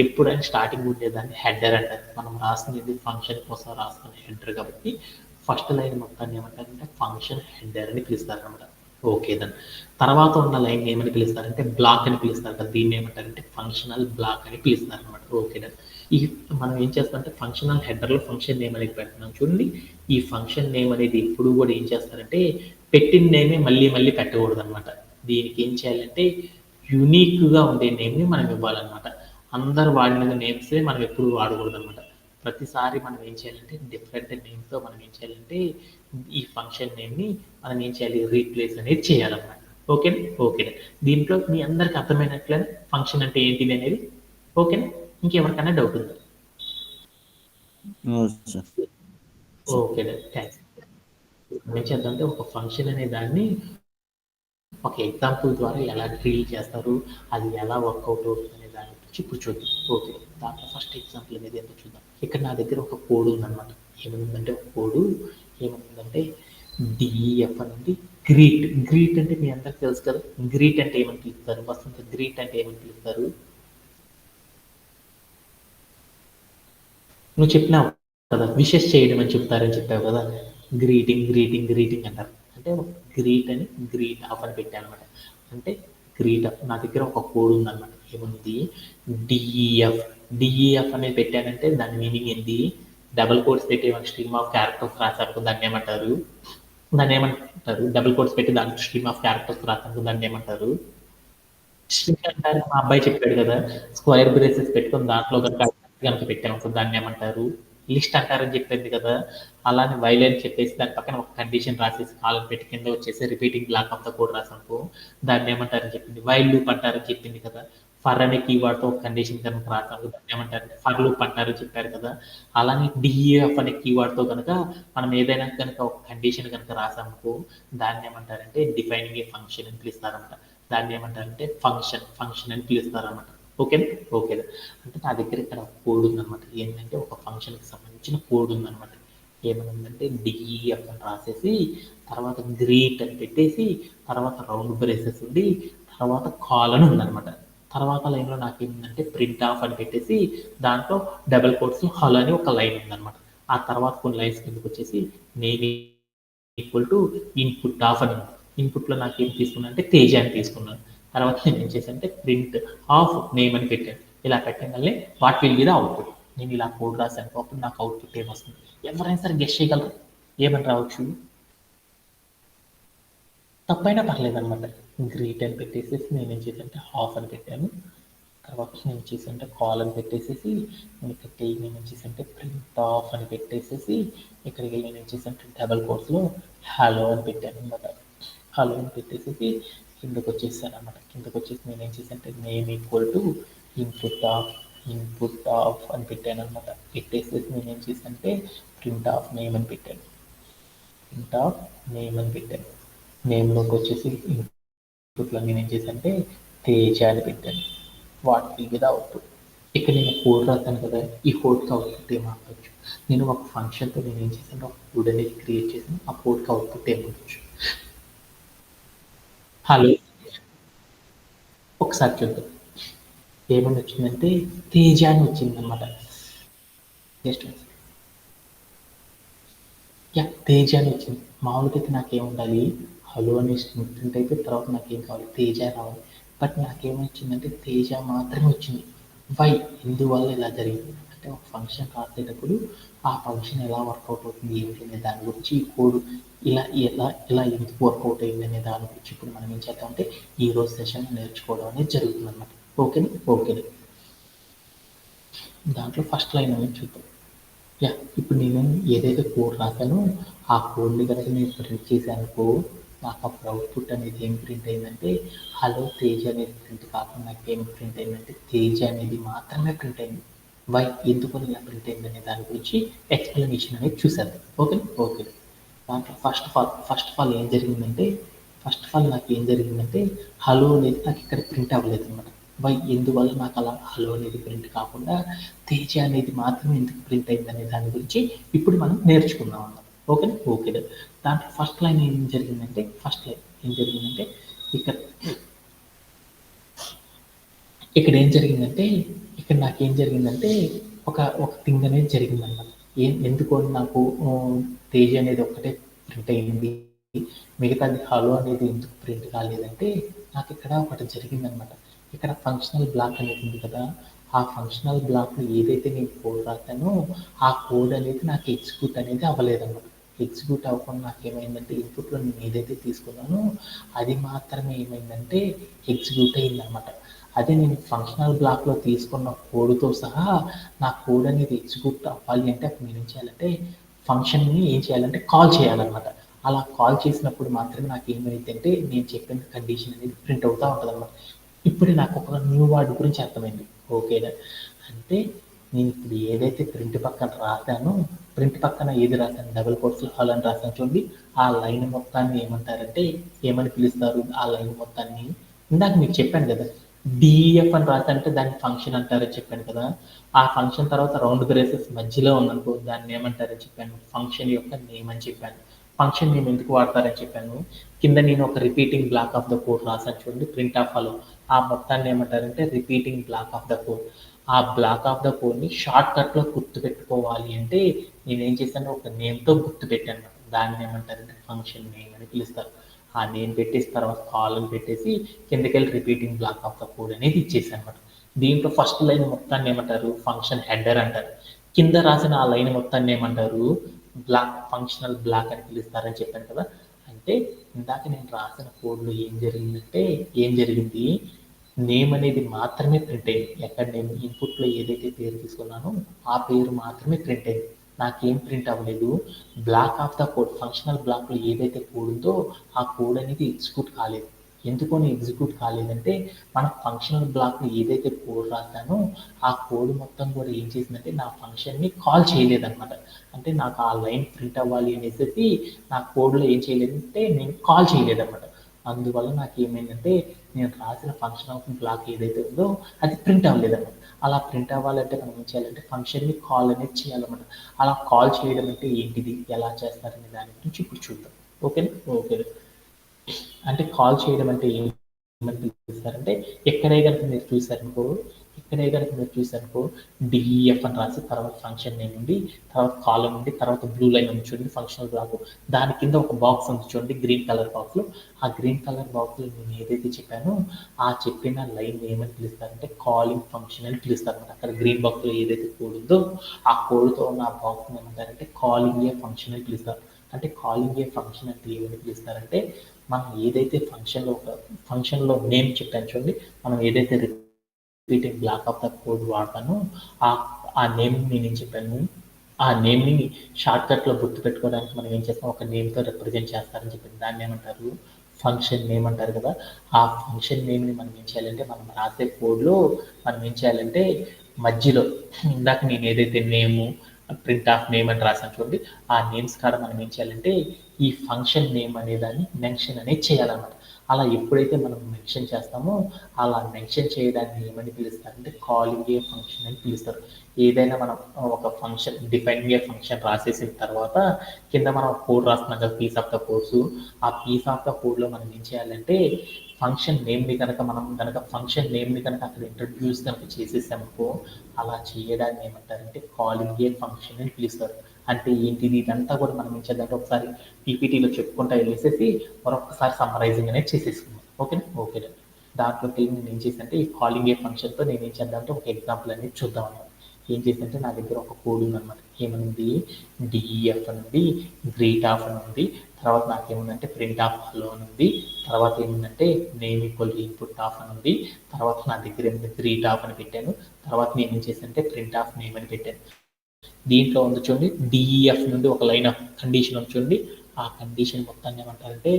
ఎప్పుడైనా స్టార్టింగ్ ఉండేదాన్ని హెడర్ అంటారు. మనం రాసినది ఫంక్షన్ కోసం రాసుకునే హెడర్ కాబట్టి ఫస్ట్ లైన్ మొత్తాన్ని ఏమంటారంటే ఫంక్షన్ హెడర్ అని పిలుస్తారు అనమాట. ఓకే, దాని తర్వాత ఉన్న లైన్ ఏమని పిలుస్తారంటే బ్లాక్ అని పిలుస్తారు కదా, దీన్ని ఏమంటారంటే ఫంక్షనల్ బ్లాక్ అని పిలుస్తారు అనమాట. ఓకే, ఈ మనం ఏం చేస్తామంటే ఫంక్షనల్ హెడర్లో ఫంక్షన్ నేమ్ అనేది పెడుతున్నాం చూడండి. ఈ ఫంక్షన్ నేమ్ అనేది ఎప్పుడు కూడా ఏం చేస్తారంటే పెట్టిన నేమే మళ్ళీ మళ్ళీ పెట్టకూడదు అనమాట. దీనికి ఏం చేయాలంటే యూనిక్గా ఉండే నేమ్ని మనం ఇవ్వాలన్నమాట. అందరు వాడిన నేమ్సే మనం ఎప్పుడు వాడకూడదు అనమాట. ప్రతిసారి మనం ఏం చేయాలంటే డిఫరెంట్ నేమ్తో మనం ఏం చేయాలంటే ఈ ఫంక్షన్ నేమ్ని మనం ఏం చేయాలి రీప్లేస్ అనేది చేయాలన్నమాట. ఓకేనా? ఓకేనా, దీంట్లో మీ అందరికి అర్థమైనట్లనే ఫంక్షన్ అంటే ఏంటిది అనేది. ఓకేనా, ఇంకెవరికైనా డౌట్ ఉందా? Okay, thanks. ఏం చేద్దామంటే ఒక ఫంక్షన్ అనే దాన్ని ఒక ఎగ్జాంపుల్ ద్వారా ఎలా డీల్ చేస్తారు, అది ఎలా వర్కౌట్ అవుతుంది అనే దాని గురించి ఇప్పుడు చూద్దాం. ఓకే, దాంట్లో ఫస్ట్ ఎగ్జాంపుల్ అనేది ఎంత చూద్దాం. ఇక్కడ నా దగ్గర ఒక కోడ్ ఉందన్నమాట. ఏముందంటే ఒక కోడ్ ఏముందంటే డిఈఎఫ్ అనేది గ్రీట్ అంటే మీ అందరికి తెలుసు కదా. గ్రీట్ అంటే ఏమని పిలుస్తారు? వసంత గ్రీట్ అంటే ఏమని పిలుస్తారు? నువ్వు చెప్పినావు కదా విషెస్ చేయడం అని చెప్తారని చెప్పావు కదా. గ్రీటింగ్ అంటారు. అంటే గ్రీట్ ఆఫ్ అని పెట్టాను అనమాట. అంటే గ్రీట్ ఆఫ్ నా దగ్గర ఒక కోడ్ ఉందన్నమాట. ఏముంది డిఈఎఫ్ అనేది పెట్టానంటే దాని మీనింగ్ ఏంటి? డబుల్ కోడ్స్ పెట్టి ఒక స్ట్రీమ్ ఆఫ్ క్యారెక్టర్స్ రాశారు, దాన్ని ఏమంటారు? డబుల్ కోడ్స్ పెట్టి దాని స్ట్రీమ్ ఆఫ్ క్యారెక్టర్స్ రాశారు, దాన్ని ఏమంటారు? స్ట్రింగ్ అంటారు. మా అబ్బాయి చెప్పాడు కదా, స్క్వేర్ బ్రేసెస్ పెట్టుకొని దాంట్లో కనుక పెట్టాము దాన్ని ఏమంటారు? లిస్ట్ అంటారని చెప్పింది కదా. అలానే వైల్ అని చెప్పేసి దాని పక్కన ఒక కండిషన్ రాసేసి కాలం పెట్టి కింద వచ్చేసి repeating block of the code రాసానుకో దాన్ని ఏమంటారని చెప్పింది? వైల్ లూప్ అంటారని చెప్పింది కదా. ఫర్ అనే కీవర్డ్తో ఒక కండిషన్ కనుక రాసాము దాన్ని ఏమంటారు? ఫర్ లూప్ అంటారని చెప్పారు కదా. అలానే డిఈఎఫ్ అనే కీవర్డ్తో కనుక మనం ఏదైనా కనుక ఒక కండిషన్ కనుక రాసామనుకో దాన్ని ఏమంటారంటే డిఫైనింగ్ ఏ ఫంక్షన్ అని పిలుస్తారన్నమాట. దాన్ని ఏమంటారంటే ఫంక్షన్ అని పిలుస్తారన్నమాట. ఓకేనా? ఓకేనా, అంటే నా దగ్గర ఇక్కడ కోడ్ ఉందన్నమాట. ఏంటంటే ఒక ఫంక్షన్కి సంబంధించిన కోడ్ ఉందన్నమాట. ఏమనుందంటే డిఈఎఫ్ అని రాసేసి తర్వాత గ్రీట్ అని పెట్టేసి తర్వాత రౌండ్ బ్రేసెస్ ఉండి తర్వాత కాల్ అని ఉందన్నమాట. తర్వాత లైన్లో నాకేంటంటే ప్రింట్ ఆఫ్ అని పెట్టేసి దాంట్లో డబుల్ కోట్స్ హల్ అని ఒక లైన్ ఉందన్నమాట. ఆ తర్వాత కొన్ని లైన్స్ కిందకి వచ్చేసి name equal to input of అని ఉంది. ఇన్పుట్లో నాకు ఏం తీసుకున్నాను అంటే తేజ అని తీసుకున్నాను. తర్వాత నేను ఏం చేశాను అంటే ప్రింట్ ఆఫ్ నేమ్ అని పెట్టాను. ఇలా పెట్టగానే what will be the output. నేను ఇలా కోడ్ రాశాను, అప్పుడు నాకు అవుట్పుట్ ఏమొస్తుంది? ఎవరైనా సరే గెస్ట్ చేయగలరు ఏమని రావచ్చు? తప్పైనా పర్లేదు అనమాట. గ్రీట్ అని పెట్టేసేసి నేను ఏం చేశానంటే హాఫ్ అని పెట్టాను. తర్వాత నేను చేశానంటే కాల్ అని పెట్టేసేసి నేను ఏం చేశానంటే ప్రింట్ ఆఫ్ అని పెట్టేసేసి ఇక్కడికి నేను ఏం చేశానంటే డబల్ కోట్స్లో హలో అని పెట్టాను అనమాట. హలో అని పెట్టేసేసి కిందకు వచ్చేసాను అనమాట. కిందకు వచ్చేసి నేను ఏం చేశానంటే name equal to input of input of అని పెట్టాను అనమాట. పెట్టేసేసి నేను ఏం చేశానంటే ప్రింట్ ఆఫ్ నేమ్ అని పెట్టాను. ప్రింట్ ఆఫ్ నేమ్ అని పెట్టాను. నేమ్లోకి వచ్చేసి ఇన్పుట్లో నేను ఏం చేశానంటే తేజ అని పెట్టాను. What will be the output. ఇక్కడ నేను కోడ్ రాస్తాను కదా, ఈ కోడ్కి అవుట్పుట్ ఏం అవ్వచ్చు. నేను ఒక ఫంక్షన్తో నేను ఏం చేశాను, ఒక కోడ్ అనేది క్రియేట్ చేశాను. ఆ కోడ్కి అవుట్పుట్ ఏమవచ్చు. హలో, ఒకసారి చూద్దాం. ఏమని వచ్చిందంటే తేజ అని వచ్చింది అనమాట. జస్ట్ యా, తేజ అని వచ్చింది. మామూలుగా అయితే నాకేం ఉండాలి, హలో అని ప్రింట్ అయితే తర్వాత నాకేం కావాలి, తేజ రావాలి. బట్ నాకేమొచ్చిందంటే తేజ మాత్రమే వచ్చింది. వై, ఎందువల్ల ఇలా జరిగింది అంటే ఒక ఫంక్షన్ రాసేటప్పుడు ఆ ఫంక్షన్ ఎలా వర్కౌట్ అవుతుంది ఏమిటి అనే దాని గురించి ఈ కోడ్ ఇలా ఎందుకు వర్కౌట్ అయింది అనే దాని గురించి ఇప్పుడు మనం ఏం చేద్దామంటే ఈ రోజు సెషన్ నేర్చుకోవడం అనేది జరుగుతుంది అనమాట. ఓకేనా, ఓకేనా. దాంట్లో ఫస్ట్ లైన్ అనేది చూద్దాం. యా, ఇప్పుడు నేను ఏదైతే కోడ్ రాసానో ఆ కోడ్ని కనుక నేను ప్రింట్ చేశానుకో నాకు అప్పుడు అవుట్పుట్ అనేది ఏం ప్రింట్ అయిందంటే హలో తేజ అనేది ప్రింట్ కాకుండా నాకు ఏం ప్రింట్ అయిందంటే తేజ అనేది మాత్రమే ప్రింట్ అయింది. వై, ఎందుకని ఇలా ప్రింట్ అయింది అనే దాని గురించి ఎక్స్ప్లెనేషన్ అనేది చూసేద్దాం. Okay, okay. దాంట్లో ఫస్ట్ ఆఫ్ ఆల్ ఏం జరిగిందంటే నాకు ఏం జరిగిందంటే హలో అనేది నాకు ఇక్కడ ప్రింట్ అవ్వలేదు అనమాట. వై, ఎందువల్ల నాకు అలా హలో అనేది ప్రింట్ కాకుండా తేజ అనేది మాత్రమే ఎందుకు ప్రింట్ అయింది అనే దాని గురించి ఇప్పుడు మనం నేర్చుకుందాం అన్నమాట. ఓకేనా, ఓకే. దాంట్లో ఫస్ట్ లైన్ ఏం జరిగిందంటే ఇక్కడ ఇక్కడ ఏం జరిగిందంటే ఇక్కడ నాకేం జరిగిందంటే ఒక థింగ్ అనేది జరిగిందనమాట. ఎందుకు అని నాకు తేజ అనేది ఒక్కటే ప్రింట్ అయింది, మిగతాది హలో అనేది ఎందుకు ప్రింట్ కాలేదంటే నాకు ఇక్కడ ఒకటి జరిగిందనమాట. ఇక్కడ ఫంక్షనల్ బ్లాక్ అనేది ఉంది కదా, ఆ ఫంక్షనల్ బ్లాక్లో ఏదైతే నేను కోడ్ రాసానో ఆ కోడ్ అనేది నాకు ఎగ్జిక్యూట్ అనేది అవ్వలేదన్నమాట. ఎగ్జిక్యూట్ అవ్వకుండా నాకేమైందంటే ఇన్పుట్లో నేను ఏదైతే తీసుకున్నానో అది మాత్రమే ఏమైందంటే ఎగ్జిక్యూట్ అయిందనమాట. అదే నేను ఫంక్షనల్ బ్లాక్లో తీసుకున్న కోడ్తో సహా నా కోడ్ అనేది ఎగ్జిక్యూట్ అవ్వాలి అంటే అప్పుడు నేను ఏం చేయాలంటే ఫంక్షన్ని ఏం చేయాలంటే కాల్ చేయాలన్నమాట. అలా కాల్ చేసినప్పుడు మాత్రమే నాకు ఏమైందంటే నేను చెప్పిన కండిషన్ అనేది ప్రింట్ అవుతూ ఉంటుంది అనమాట. ఇప్పుడు నాకు ఒక న్యూ వర్డ్ గురించి అర్థమైంది. ఓకేనా, అంటే నేను ఇప్పుడు ఏదైతే ప్రింట్ పక్కన రాశానో ప్రింట్ పక్కన ఏది రాశాను, డబుల్ కోట్స్లో హలో అని రాశాను చూడండి. ఆ లైన్ మొత్తాన్ని ఏమంటారంటే ఏమని పిలుస్తారు, ఆ లైన్ మొత్తాన్ని ఇందాక మీకు చెప్పాను కదా, డిఎఫ్ అని రాశానంటే దాన్ని ఫంక్షన్ అంటారని చెప్పాను కదా. ఆ ఫంక్షన్ తర్వాత రౌండ్ బ్రేసెస్ మధ్యలో ఉందనుకో దాన్ని ఏమంటారని చెప్పాను, ఫంక్షన్ యొక్క నేమ్ అని చెప్పాను. ఫంక్షన్ నేమ్ ఎందుకు వాడతారని చెప్పాను. కింద నేను ఒక repeating block of the code రాశాను చూడండి, ప్రింట్ ఆఫ్ హలో. ఆ మొత్తాన్ని ఏమంటారంటే repeating block of the code. ఆ బ్లాక్ ఆఫ్ ద కోడ్ని షార్ట్ కట్లో గుర్తుపెట్టుకోవాలి అంటే నేనేం చేశాను, ఒక నేమ్తో గుర్తుపెట్టాను. దాన్ని ఏమంటారంటే ఫంక్షన్ నేమ్ అని పిలుస్తారు. ఆ నేమ్ పెట్టేసి తర్వాత కాల్ అని పెట్టేసి కిందకెళ్ళి repeating block of the code అనేది ఇచ్చేసాను అనమాట. దీంట్లో ఫస్ట్ లైన్ మొత్తాన్ని ఏమంటారు, ఫంక్షన్ హెడర్ అంటారు. కింద రాసిన ఆ లైన్ మొత్తాన్ని ఏమంటారు, ఫంక్షనల్ బ్లాక్ అని పిలుస్తారని చెప్పాను కదా. అంటే ఇందాక నేను రాసిన కోడ్లో ఏం జరిగింది, నేమ్ అనేది మాత్రమే ప్రింట్ అయింది. ఎక్కడ నేను ఇన్పుట్లో ఏదైతే పేరు తీసుకున్నానో ఆ పేరు మాత్రమే ప్రింట్ అయింది. నాకేం ప్రింట్ అవ్వలేదు, black of the code functional బ్లాక్లో ఏదైతే కోడ్ ఉందో ఆ కోడ్ అనేది ఎగ్జిక్యూట్ కాలేదు. ఎందుకని ఎగ్జిక్యూట్ కాలేదంటే మన ఫంక్షనల్ బ్లాక్లో ఏదైతే కోడ్ రాసానో ఆ కోడ్ మొత్తం కూడా ఏం చేసిందంటే నా ఫంక్షన్ని కాల్ చేయలేదన్నమాట. అంటే నాకు ఆ లైన్ ప్రింట్ అవ్వాలి అనేసి నా కోడ్లో ఏం చేయలేదంటే నేను కాల్ చేయలేదన్నమాట. అందువల్ల నాకు ఏమైందంటే నేను రాసిన ఫంక్షన్ ఆఫ్ బ్లాక్ ఏదైతే ఉందో అది ప్రింట్ అవ్వలేదన్నమాట. అలా ప్రింట్ అవ్వాలంటే మనం ఏం చేయాలంటే ఫంక్షన్ని కాల్ అనేది చేయాలన్నమాట. అలా కాల్ చేయడం అంటే ఏంటిది, ఎలా చేస్తారనే దాని గురించి ఇప్పుడు చూద్దాం. ఓకేనా, ఓకే. అంటే కాల్ చేయడం అంటే ఏమని పిలుస్తారంటే ఇక్కడే కనుక మీరు చూసారనుకో డిఈఎఫ్ అని రాసి తర్వాత ఫంక్షన్ నేమ్ ఉంది, తర్వాత కాలం ఉంది, తర్వాత బ్లూ లైన్ ఉంది చూడండి ఫంక్షనల్ బ్లాక్. దాని కింద ఒక బాక్స్ ఉంది చూడండి గ్రీన్ కలర్ బాక్స్లో. ఆ గ్రీన్ కలర్ బాక్స్లో నేను ఏదైతే చెప్పానో ఆ చెప్పిన లైన్ ఏమని పిలుస్తారంటే కాలింగ్ ఫంక్షన్ అని పిలుస్తారు అనమాట. అక్కడ గ్రీన్ బాక్స్లో ఏదైతే కోడ్ ఉందో ఆ కోడ్తో ఉన్న ఆ బాక్స్ ఏమంటారంటే కాలింగ్ ఏ ఫంక్షన్ అని పిలుస్తారు. అంటే కాలింగ్ ఏ ఫంక్షన్ అంటే ఏమని పిలుస్తారంటే మనం ఏదైతే ఫంక్షన్లో నేమ్ చెప్పాను చూడండి, మనం ఏదైతే repeated block of the code వాడతానో ఆ ఆ నేమ్ నేనేం చెప్పాను, ఆ నేమ్ని షార్ట్ కట్లో గుర్తుపెట్టుకోవడానికి మనం ఏం చేస్తాం, ఒక నేమ్తో రిప్రజెంట్ చేస్తారని చెప్పాను. దాన్ని ఏమంటారు, ఫంక్షన్ నేమ్ అంటారు కదా, ఆ ఫంక్షన్ నేమ్ని మనం ఏం చేయాలంటే మనం రాసే కోడ్లో మనం ఏం చేయాలంటే మధ్యలో ఇందాక నేను ఏదైతే నేము ప్రింట్ ఆఫ్ నేమ్ అని రాసాను చూడండి, ఆ నేమ్స్ కాడ మనం ఏం చేయాలంటే ఈ ఫంక్షన్ నేమ్ అనే దాన్ని మెన్షన్ అనేది చేయాలన్నమాట. అలా ఎప్పుడైతే మనం మెన్షన్ చేస్తామో అలా మెన్షన్ చేయడాన్ని ఏమని పిలుస్తారంటే కాలింగ్ ఏ ఫంక్షన్ అని పిలుస్తారు. ఏదైనా మనం ఒక ఫంక్షన్ డిఫైనింగ్ ఏ ఫంక్షన్ రాసేసిన తర్వాత కింద మనం కోడ్ రాస్తున్నాం కదా, పీస్ ఆఫ్ ద కోడ్స్, ఆ పీస్ ఆఫ్ ద కోడ్లో మనం ఏం చేయాలంటే ఫంక్షన్ నేమ్ని కనుక మనం కనుక ఫంక్షన్ నేమ్ని కనుక అక్కడ ఇంట్రడ్యూస్ కనుక చేసేసామనుకో అలా చేయడాన్ని ఏమంటారంటే కాలింగ్ ఏ ఫంక్షన్ అని పిలుస్తారు. అంటే ఏంటిది, ఇదంతా కూడా మనం ఏం చేద్దాం ఒకసారి పీపీటీలో చెప్పుకుంటా వెళ్ళేసేసి మరొకసారి సమ్మరైజింగ్ అనేది చేసేసుకున్నాం. ఓకేనా? ఓకేనా. దాంట్లోకి నేను ఏం చేశానంటే ఈ కాలింగ్ ఏ ఫంక్షన్తో నేను ఏం చేద్దామంటే ఒక ఎగ్జాంపుల్ అనేది చూద్దాం అన్నమాట. ఏం చేశానంటే నా దగ్గర ఒక కోడ్ ఉందన్నమాట. ఏమనుంది, డిఈఎఫ్ అని ఉంది, గ్రీట్ ఆఫ్ అని ఉంది, తర్వాత నాకేముందంటే ప్రింట్ ఆఫ్ హలో అని ఉంది, తర్వాత ఏముందంటే నేమ్ ఈక్వల్ ఇన్పుట్ ఆఫ్ అని ఉంది, తర్వాత నా దగ్గర ఏముంది గ్రీట్ ఆఫ్ అని పెట్టాను, తర్వాత నేను ఏం చేశానంటే ప్రింట్ ఆఫ్ నేమ్ అని పెట్టాను. దీంట్లో ఉంది చూడండి డిఈఎఫ్ నుండి ఒక లైన్ ఆఫ్ కండిషన్ ఉంది చూడండి, ఆ కండిషన్ మొత్తాన్ని ఏమంటారంటే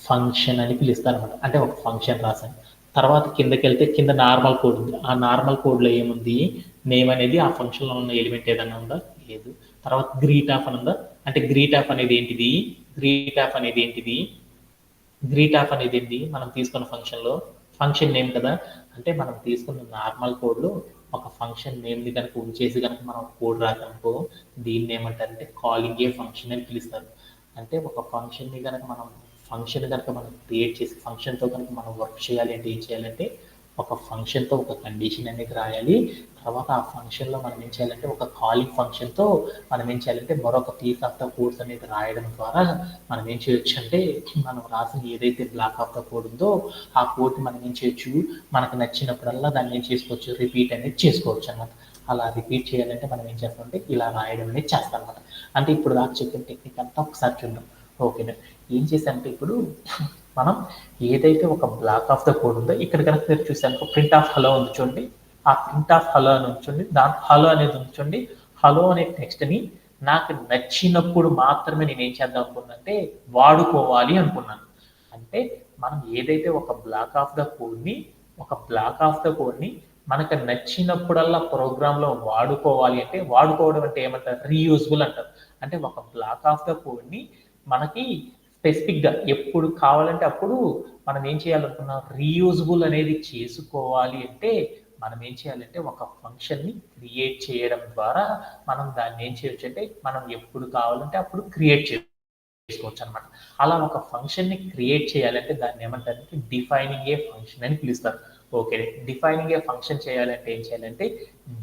ఫంక్షన్ అని పిలుస్తారు అనమాట. అంటే ఒక ఫంక్షన్ రాశాను. తర్వాత కిందకి వెళ్తే కింద నార్మల్ కోడ్ ఉంది, ఆ నార్మల్ కోడ్లో ఏముంది, నేమ్ అనేది ఆ ఫంక్షన్లో ఉన్న ఎలిమెంట్ ఏదన్నా ఉందా, లేదు. తర్వాత గ్రీట్ ఆఫ్ అని ఉందా, అంటే గ్రీట్ ఆఫ్ అనేది ఏంటిది, గ్రీట్ ఆఫ్ అనేది ఏంటిది, గ్రీట్ ఆఫ్ అనేది ఏంటి మనం తీసుకున్న ఫంక్షన్లో ఫంక్షన్ నేమ్ కదా, అంటే మనం తీసుకున్న నార్మల్ కోడ్లో ఒక ఫంక్షన్ నేమ్ని కనుక ఉంచేసి కనుక మనం కోడ్ రాసామనుకో దీన్ని ఏమంటారంటే కాలింగ్ ఏ ఫంక్షన్ అని పిలుస్తారు. అంటే ఒక ఫంక్షన్ని కనుక మనం క్రియేట్ చేసి ఫంక్షన్తో కనుక మనం వర్క్ చేయాలి అంటే ఏం చేయాలంటే ఒక ఫంక్షన్తో ఒక కండిషన్ అనేది రాయాలి. తర్వాత ఆ ఫంక్షన్లో మనం ఏం చేయాలంటే ఒక కాలింగ్ ఫంక్షన్తో మనం ఏం చేయాలంటే మరొక పీస్ ఆఫ్ ద కోడ్స్ అనేది రాయడం ద్వారా మనం ఏం చేయొచ్చు అంటే మనం రాసిన ఏదైతే బ్లాక్ ఆఫ్ ద కోడ్ ఉందో ఆ కోడ్ని మనం ఏం చేయొచ్చు, మనకు నచ్చినప్పుడల్లా దాన్ని ఏం చేసుకోవచ్చు, రిపీట్ అనేది చేసుకోవచ్చు అన్నమాట. అలా రిపీట్ చేయాలంటే మనం ఏం చేస్తామంటే ఇలా రాయడం అనేది చేస్తాం అనమాట. అంటే ఇప్పుడు దాకా చెప్పిన టెక్నిక్ అంతా ఒకసారి చూద్దాం. ఓకేనా. ఏం చేశానంటే ఇప్పుడు మనం ఏదైతే ఒక బ్లాక్ ఆఫ్ ద కోడ్ ఉందో ఇక్కడ కనుక మీరు చూసాను ప్రింట్ ఆఫ్ హలో ఉంది చూడండి, ఆ ప్రింట్ ఆఫ్ హలో అని ఉంచండి, దాంట్లో హలో అనేది ఉంచండి. హలో అనే టెక్స్ట్ని నాకు నచ్చినప్పుడు మాత్రమే నేను ఏం చేద్దాం అనుకున్నానంటే వాడుకోవాలి అనుకున్నాను. అంటే మనం ఏదైతే ఒక బ్లాక్ ఆఫ్ ద కోడ్ని మనకు నచ్చినప్పుడల్లా ప్రోగ్రాంలో వాడుకోవాలి అంటే వాడుకోవడం అంటే ఏమంటారు, రీయూజబుల్ అంటారు. అంటే ఒక బ్లాక్ ఆఫ్ ద కోడ్ని మనకి స్పెసిఫిక్గా ఎప్పుడు కావాలంటే అప్పుడు మనం ఏం చేయాలనుకున్నాం, రీయూజబుల్ అనేది చేసుకోవాలి అంటే మనం ఏం చేయాలంటే ఒక ఫంక్షన్ని క్రియేట్ చేయడం ద్వారా మనం దాన్ని ఏం చేయొచ్చు అంటే మనం ఎప్పుడు కావాలంటే అప్పుడు క్రియేట్ చేసుకోవచ్చు అనమాట. అలా ఒక ఫంక్షన్ని క్రియేట్ చేయాలంటే దాన్ని ఏమంటారంటే డిఫైనింగ్ ఏ ఫంక్షన్ అని పిలుస్తారు. ఓకే. డిఫైనింగ్ ఏ ఫంక్షన్ చేయాలంటే ఏం చేయాలంటే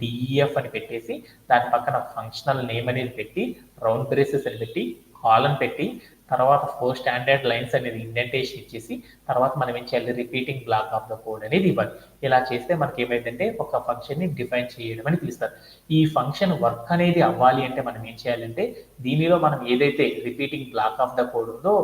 డిఎఫ్ అని పెట్టేసి దాని పక్కన ఫంక్షనల్ నేమ్ అనేది పెట్టి రౌండ్ బ్రేసెస్ అని పెట్టి కాలన్ పెట్టి తర్వాత 4 స్టాండర్డ్ లైన్స్ అనేది ఇండెంటేషన్ ఇచ్చేసి తర్వాత మనం ఏం చేయాలి, repeating block of the code అనేది ఇవ్వాలి. ఇలా చేస్తే మనకి ఏమైందంటే ఒక ఫంక్షన్ని డిఫైన్ చేయడం అని పిలుస్తారు. ఈ ఫంక్షన్ వర్క్ అనేది అవ్వాలి అంటే మనం ఏం చేయాలంటే దీనిలో మనం ఏదైతే repeating block of the code ఉందో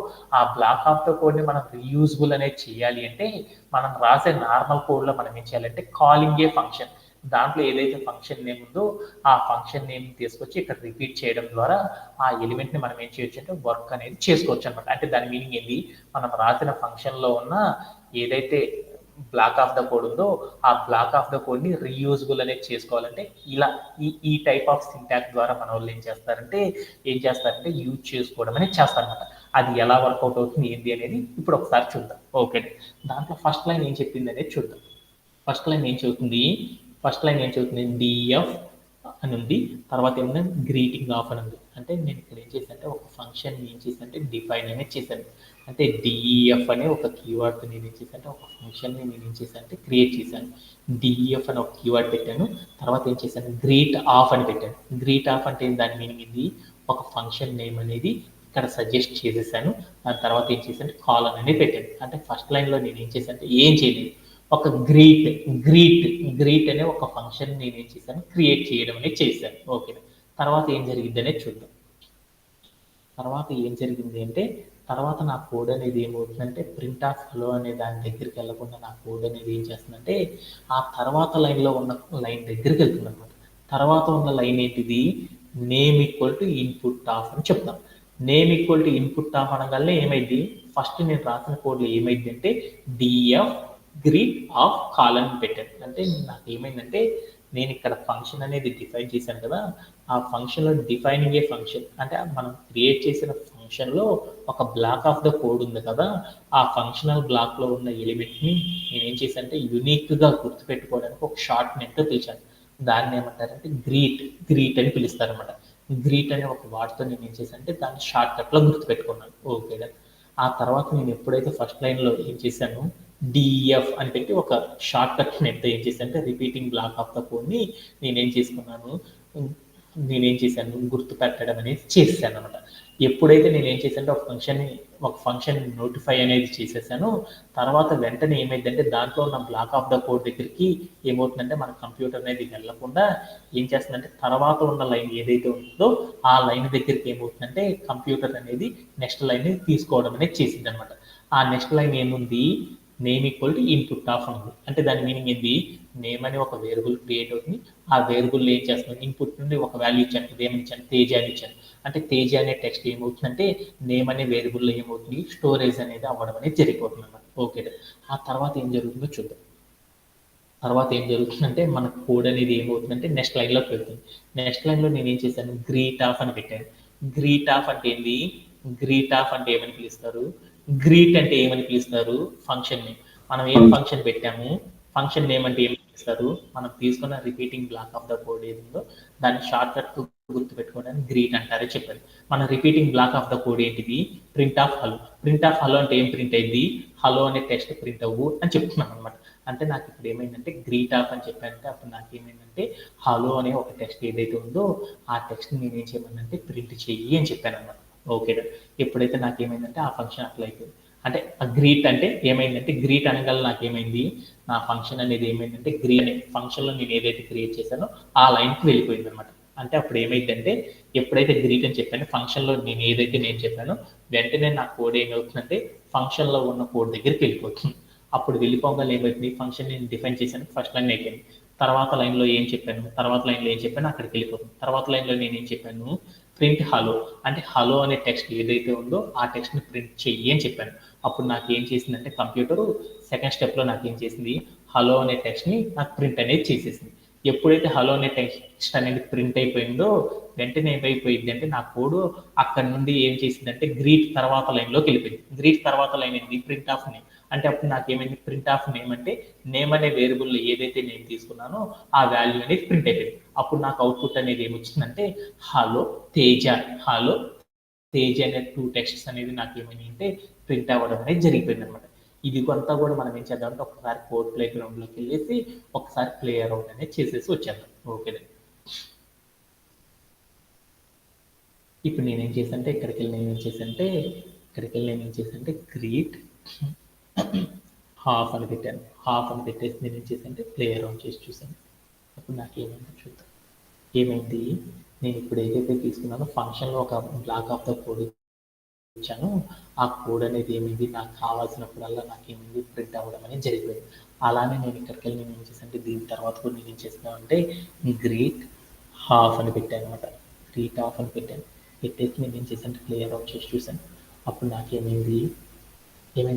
ఆ బ్లాక్ ఆఫ్ ద కోడ్ని మనం రీయూజబుల్ అనేది చేయాలి అంటే మనం రాసే నార్మల్ కోడ్లో మనం ఏం చేయాలంటే కాలింగ్ ఏ ఫంక్షన్, దాంట్లో ఏదైతే ఫంక్షన్ నేమ్ ఉందో ఆ ఫంక్షన్ నేమ్ తీసుకొచ్చి ఇక్కడ రిపీట్ చేయడం ద్వారా ఆ ఎలిమెంట్ని మనం ఏం చేయొచ్చు అంటే వర్క్ అనేది చేసుకోవచ్చు అనమాట. అంటే దాని మీనింగ్ ఏంటి, మనం రాసిన ఫంక్షన్లో ఉన్న ఏదైతే బ్లాక్ ఆఫ్ ద కోడ్ ఉందో ఆ బ్లాక్ ఆఫ్ ద కోడ్ని రీయూజబుల్ అనేది చేసుకోవాలంటే ఇలా ఈ టైప్ ఆఫ్ సింటాక్స్ ద్వారా మన వాళ్ళు ఏం చేస్తారంటే యూజ్ చేసుకోవడం అనేది చేస్తారనమాట. అది ఎలా వర్కౌట్ అవుతుంది ఏంటి అనేది ఇప్పుడు ఒకసారి చూద్దాం. ఓకే. దాంట్లో ఫస్ట్ లైన్ ఏం చెప్పింది అనేది చూద్దాం. ఫస్ట్ లైన్ ఏం చెబుతుంది, డిఎఫ్ అని ఉంది, తర్వాత ఏమన్నా గ్రీటింగ్ ఆఫ్ అని ఉంది. అంటే నేను ఇక్కడ ఏం చేశానంటే ఒక ఫంక్షన్ ఏం చేశానంటే డిఫైన్ అనేది చేశాను. అంటే డిఈఎఫ్ అనే ఒక కీవర్డ్ నేను ఏం చేశానంటే ఒక ఫంక్షన్ని నేను ఏం చేశానంటే క్రియేట్ చేశాను. డిఈఎఫ్ అని ఒక కీవర్డ్ పెట్టాను, తర్వాత ఏం చేశాను గ్రీట్ ఆఫ్ అని పెట్టాను. గ్రీట్ ఆఫ్ అంటే దాని మీనింగ్ ఇది ఒక ఫంక్షన్ నేమ్ అనేది ఇక్కడ సజెస్ట్ చేసేసాను. దాని తర్వాత ఏం చేశాను కాలన్ అనేది పెట్టాను. అంటే ఫస్ట్ లైన్లో నేను ఏం చేశానంటే ఏం చేయలేదు, ఒక గ్రీట్ అనే ఒక ఫంక్షన్ నేను ఏం చేశాను క్రియేట్ చేయడం అనేది చేశాను. ఓకే. తర్వాత ఏం జరిగింది అనేది చూద్దాం. తర్వాత ఏం జరిగింది అంటే తర్వాత నా కోడ్ అనేది ఏమవుతుందంటే ప్రింట్ ఆఫ్ హలో అనే దాని దగ్గరికి వెళ్ళకుండా నా కోడ్ అనేది ఏం చేస్తుందంటే ఆ తర్వాత లైన్లో ఉన్న లైన్ దగ్గరికి వెళ్తుంది అనమాట. తర్వాత ఉన్న లైన్ ఏంటిది, name equal to input of అని చెప్తాం. Name equal to input of అనగానే ఏమైంది ఫస్ట్ నేను రాసిన కోడ్లో ఏమైందంటే డిఎఫ్ గ్రీట్ ఆఫ్ కాలన్ పెట్టాను. అంటే నాకు ఏమైందంటే నేను ఇక్కడ ఫంక్షన్ అనేది డిఫైన్ చేశాను కదా, ఆ ఫంక్షన్లో డిఫైనింగ్ ఏ ఫంక్షన్ అంటే మనం క్రియేట్ చేసిన ఫంక్షన్లో ఒక బ్లాక్ ఆఫ్ ద కోడ్ ఉంది కదా, ఆ ఫంక్షనల్ బ్లాక్లో ఉన్న ఎలిమెంట్ని నేను ఏం చేశానంటే యూనిక్గా గుర్తుపెట్టుకోవడానికి ఒక షార్ట్ నేమ్తో పిలిచాను. దాన్ని ఏమంటారంటే గ్రీట్ అని పిలుస్తారనమాట. గ్రీట్ అనే ఒక వార్డ్తో నేను ఏం చేశానంటే దాన్ని షార్ట్ కట్లో గుర్తుపెట్టుకున్నాను. ఓకే, ఆ తర్వాత నేను ఎప్పుడైతే ఫస్ట్ లైన్లో ఏం చేశాను డిఎఫ్ అని పెట్టి ఒక షార్ట్ కట్ నెట్ ఏం చేశానంటే రిపీటింగ్ బ్లాక్ ఆఫ్ ద కోడ్ని నేనేం చేశాను గుర్తు పెట్టడం అనేది చేశాను అనమాట. ఎప్పుడైతే నేను ఏం చేశానంటే ఒక ఫంక్షన్ నోటిఫై అనేది చేసేసాను, తర్వాత వెంటనే ఏమైందంటే దాంట్లో ఉన్న బ్లాక్ ఆఫ్ ద కోడ్ దగ్గరికి ఏమవుతుందంటే మన కంప్యూటర్ అనేది వెళ్ళకుండా ఏం చేస్తుందంటే తర్వాత ఉన్న లైన్ ఏదైతే ఉంటుందో ఆ లైన్ దగ్గరికి ఏమవుతుందంటే కంప్యూటర్ అనేది నెక్స్ట్ లైన్ తీసుకోవడం అనేది చేసింది అనమాట. ఆ నెక్స్ట్ లైన్ ఏముంది, name equal to input of ఉంది. అంటే దాని మీనింగ్ ఏంది, నేమ్ అని ఒక వేరియబుల్ క్రియేట్ అవుతుంది, ఆ వేరియబుల్ ఏం చేస్తుంది ఇన్పుట్ నుండి ఒక వాల్యూ ఇచ్చాను, ఏమని ఇచ్చాను తేజ అని ఇచ్చాను. అంటే తేజ అనే టెక్స్ట్ ఏమవుతుందంటే నేమ్ అనే వేరియబుల్లో ఏమవుతుంది స్టోరేజ్ అనేది అవ్వడం అనేది జరిగిపోతుంది అన్నమాట. ఓకే, ఆ తర్వాత ఏం జరుగుతుందో చూద్దాం. తర్వాత ఏం జరుగుతుందంటే మన కోడ్ అనేది ఏమవుతుందంటే నెక్స్ట్ లైన్లోకి వెళ్తుంది. నెక్స్ట్ లైన్లో నేను ఏం చేశాను గ్రీట్ ఆఫ్ అని పెట్టాను. గ్రీట్ ఆఫ్ అంటే ఏంది, గ్రీట్ ఆఫ్ అంటే ఏమని పిలుస్తారు, గ్రీట్ అంటే ఏమని పిలుస్తారు ఫంక్షన్ నేమ్. మనం ఏం ఫంక్షన్ పెట్టాము, ఫంక్షన్ నేమ్ అంటే ఏమని పిలుస్తారు, మనం తీసుకున్న repeating block of the code ఏదో దాన్ని షార్ట్ కట్ గుర్తుపెట్టుకోవడానికి గ్రీట్ అంటారని చెప్పారు. మన repeating block of the code ఏంటిది, print of hello. Print of hello అంటే ఏం ప్రింట్ అయింది, హలో అనే టెక్స్ట్ ప్రింట్ అవ్వు అని చెప్తున్నాం అనమాట. అంటే నాకు ఇప్పుడు ఏమైందంటే గ్రీట్ ఆఫ్ అని చెప్పానంటే అప్పుడు నాకు ఏమైందంటే హలో అనే ఒక టెక్స్ట్ ఏదైతే ఉందో ఆ టెక్స్ట్ నేను ఏం చేయమనంటే ప్రింట్ చెయ్యి అని చెప్పాను అనమాట. ఓకే, ఎప్పుడైతే నాకు ఏమైందంటే ఆ ఫంక్షన్ అప్లై అయిపోయింది. అంటే ఆ గ్రీట్ అంటే ఏమైందంటే గ్రీట్ అనగల నాకేమైంది, నా ఫంక్షన్ అనేది ఏమైందంటే గ్రీట్ అనే ఫంక్షన్లో నేను ఏదైతే క్రియేట్ చేశానో ఆ లైన్కి వెళ్ళిపోయింది అనమాట. అంటే అప్పుడు ఏమైందంటే ఎప్పుడైతే గ్రీట్ అని చెప్పానో ఫంక్షన్లో నేను చెప్పానో వెంటనే నా కోడ్ ఏమవుతుందంటే ఫంక్షన్లో ఉన్న కోడ్ దగ్గరికి వెళ్ళిపోతుంది. అప్పుడు వెళ్ళిపోగానే ఏమైంది ఫంక్షన్ నేను డిఫైన్ చేశాను, ఫస్ట్ లైన్ అయిపోయింది. తర్వాత లైన్లో ఏం చెప్పాను అక్కడికి వెళ్ళిపోతుంది. తర్వాత లైన్లో నేను ఏం చెప్పాను ప్రింట్ హలో. అంటే హలో అనే టెక్స్ట్ ఏదైతే ఉందో ఆ టెక్స్ట్ని ప్రింట్ చెయ్యి అని చెప్పాను. అప్పుడు నాకు ఏం చేసిందంటే కంప్యూటరు సెకండ్ స్టెప్లో నాకు ఏం చేసింది హలో అనే టెక్స్ట్ని నాకు ప్రింట్ అనేది చేసేసింది. ఎప్పుడైతే హలో అనే టెక్స్ట్ అనేది ప్రింట్ అయిపోయిందో వెంటనే ఏమైపోయింది అంటే నా కోడ్ అక్కడ నుండి ఏం చేసిందంటే గ్రీట్ తర్వాత లైన్లోకి వెళ్ళిపోయింది. గ్రీట్ తర్వాత లైన్ ఏంది ప్రింట్ ఆఫ్ నేమ్. అంటే అప్పుడు నాకు ఏమైంది ప్రింట్ ఆఫ్ నేమ్ అంటే నేమ్ అనే వేరియబుల్లో ఏదైతే నేమ్ తీసుకున్నానో ఆ వాల్యూ అనేది ప్రింట్ అయిపోయింది. అప్పుడు నాకు అవుట్పుట్ అనేది ఏమొచ్చిందంటే హలో తేజ అనే 2 టెక్స్ట్స్ అనేది నాకు ఏమైంది అంటే ప్రింట్ అవ్వడం అనేది జరిగిపోయింది అనమాట. ఇది అంతా కూడా మనం ఏం చేద్దామంటే ఒకసారి కోడ్ ప్లే గ్రౌండ్లోకి వెళ్ళేసి ఒకసారి ప్లే అరౌండ్ అనేది చేసేసి వచ్చేద్దాం. ఓకే, ఇప్పుడు నేనేం చేశానంటే ఇక్కడికి వెళ్ళి నేను ఏం చేశానంటే గ్రీట్ హాఫ్ అని పెట్టాను. హాఫ్ అని పెట్టేసి నేను ఏం చేశానంటే ప్లే అరౌండ్ చేసి చూశాను. అప్పుడు నాకు ఏమైందో చూద్దాం. ఏమైంది, నేను ఇప్పుడు ఏదైతే తీసుకున్నానో ఫంక్షన్లో ఒక బ్లాక్ ఆఫ్ ద కోడ్ ఇచ్చాను, ఆ కోడ్ అనేది ఏమైంది నాకు కావాల్సినప్పుడల్లా నాకు ఏమైంది ప్రింట్ అవ్వడం అనేది జరిగిపోయింది. అలానే నేను ఇక్కడికి వెళ్ళి నేను ఏం చేశానంటే దీని తర్వాత కూడా నేను ఏం చేస్తున్నానంటే గ్రీట్ హాఫ్ అని పెట్టాను అనమాట. గ్రీట్ హాఫ్ అని పెట్టేసి నేను ఏం చేశానంటే క్లియర్ అవుట్ చేసి చూశాను. అప్పుడు నాకు ఏమైంది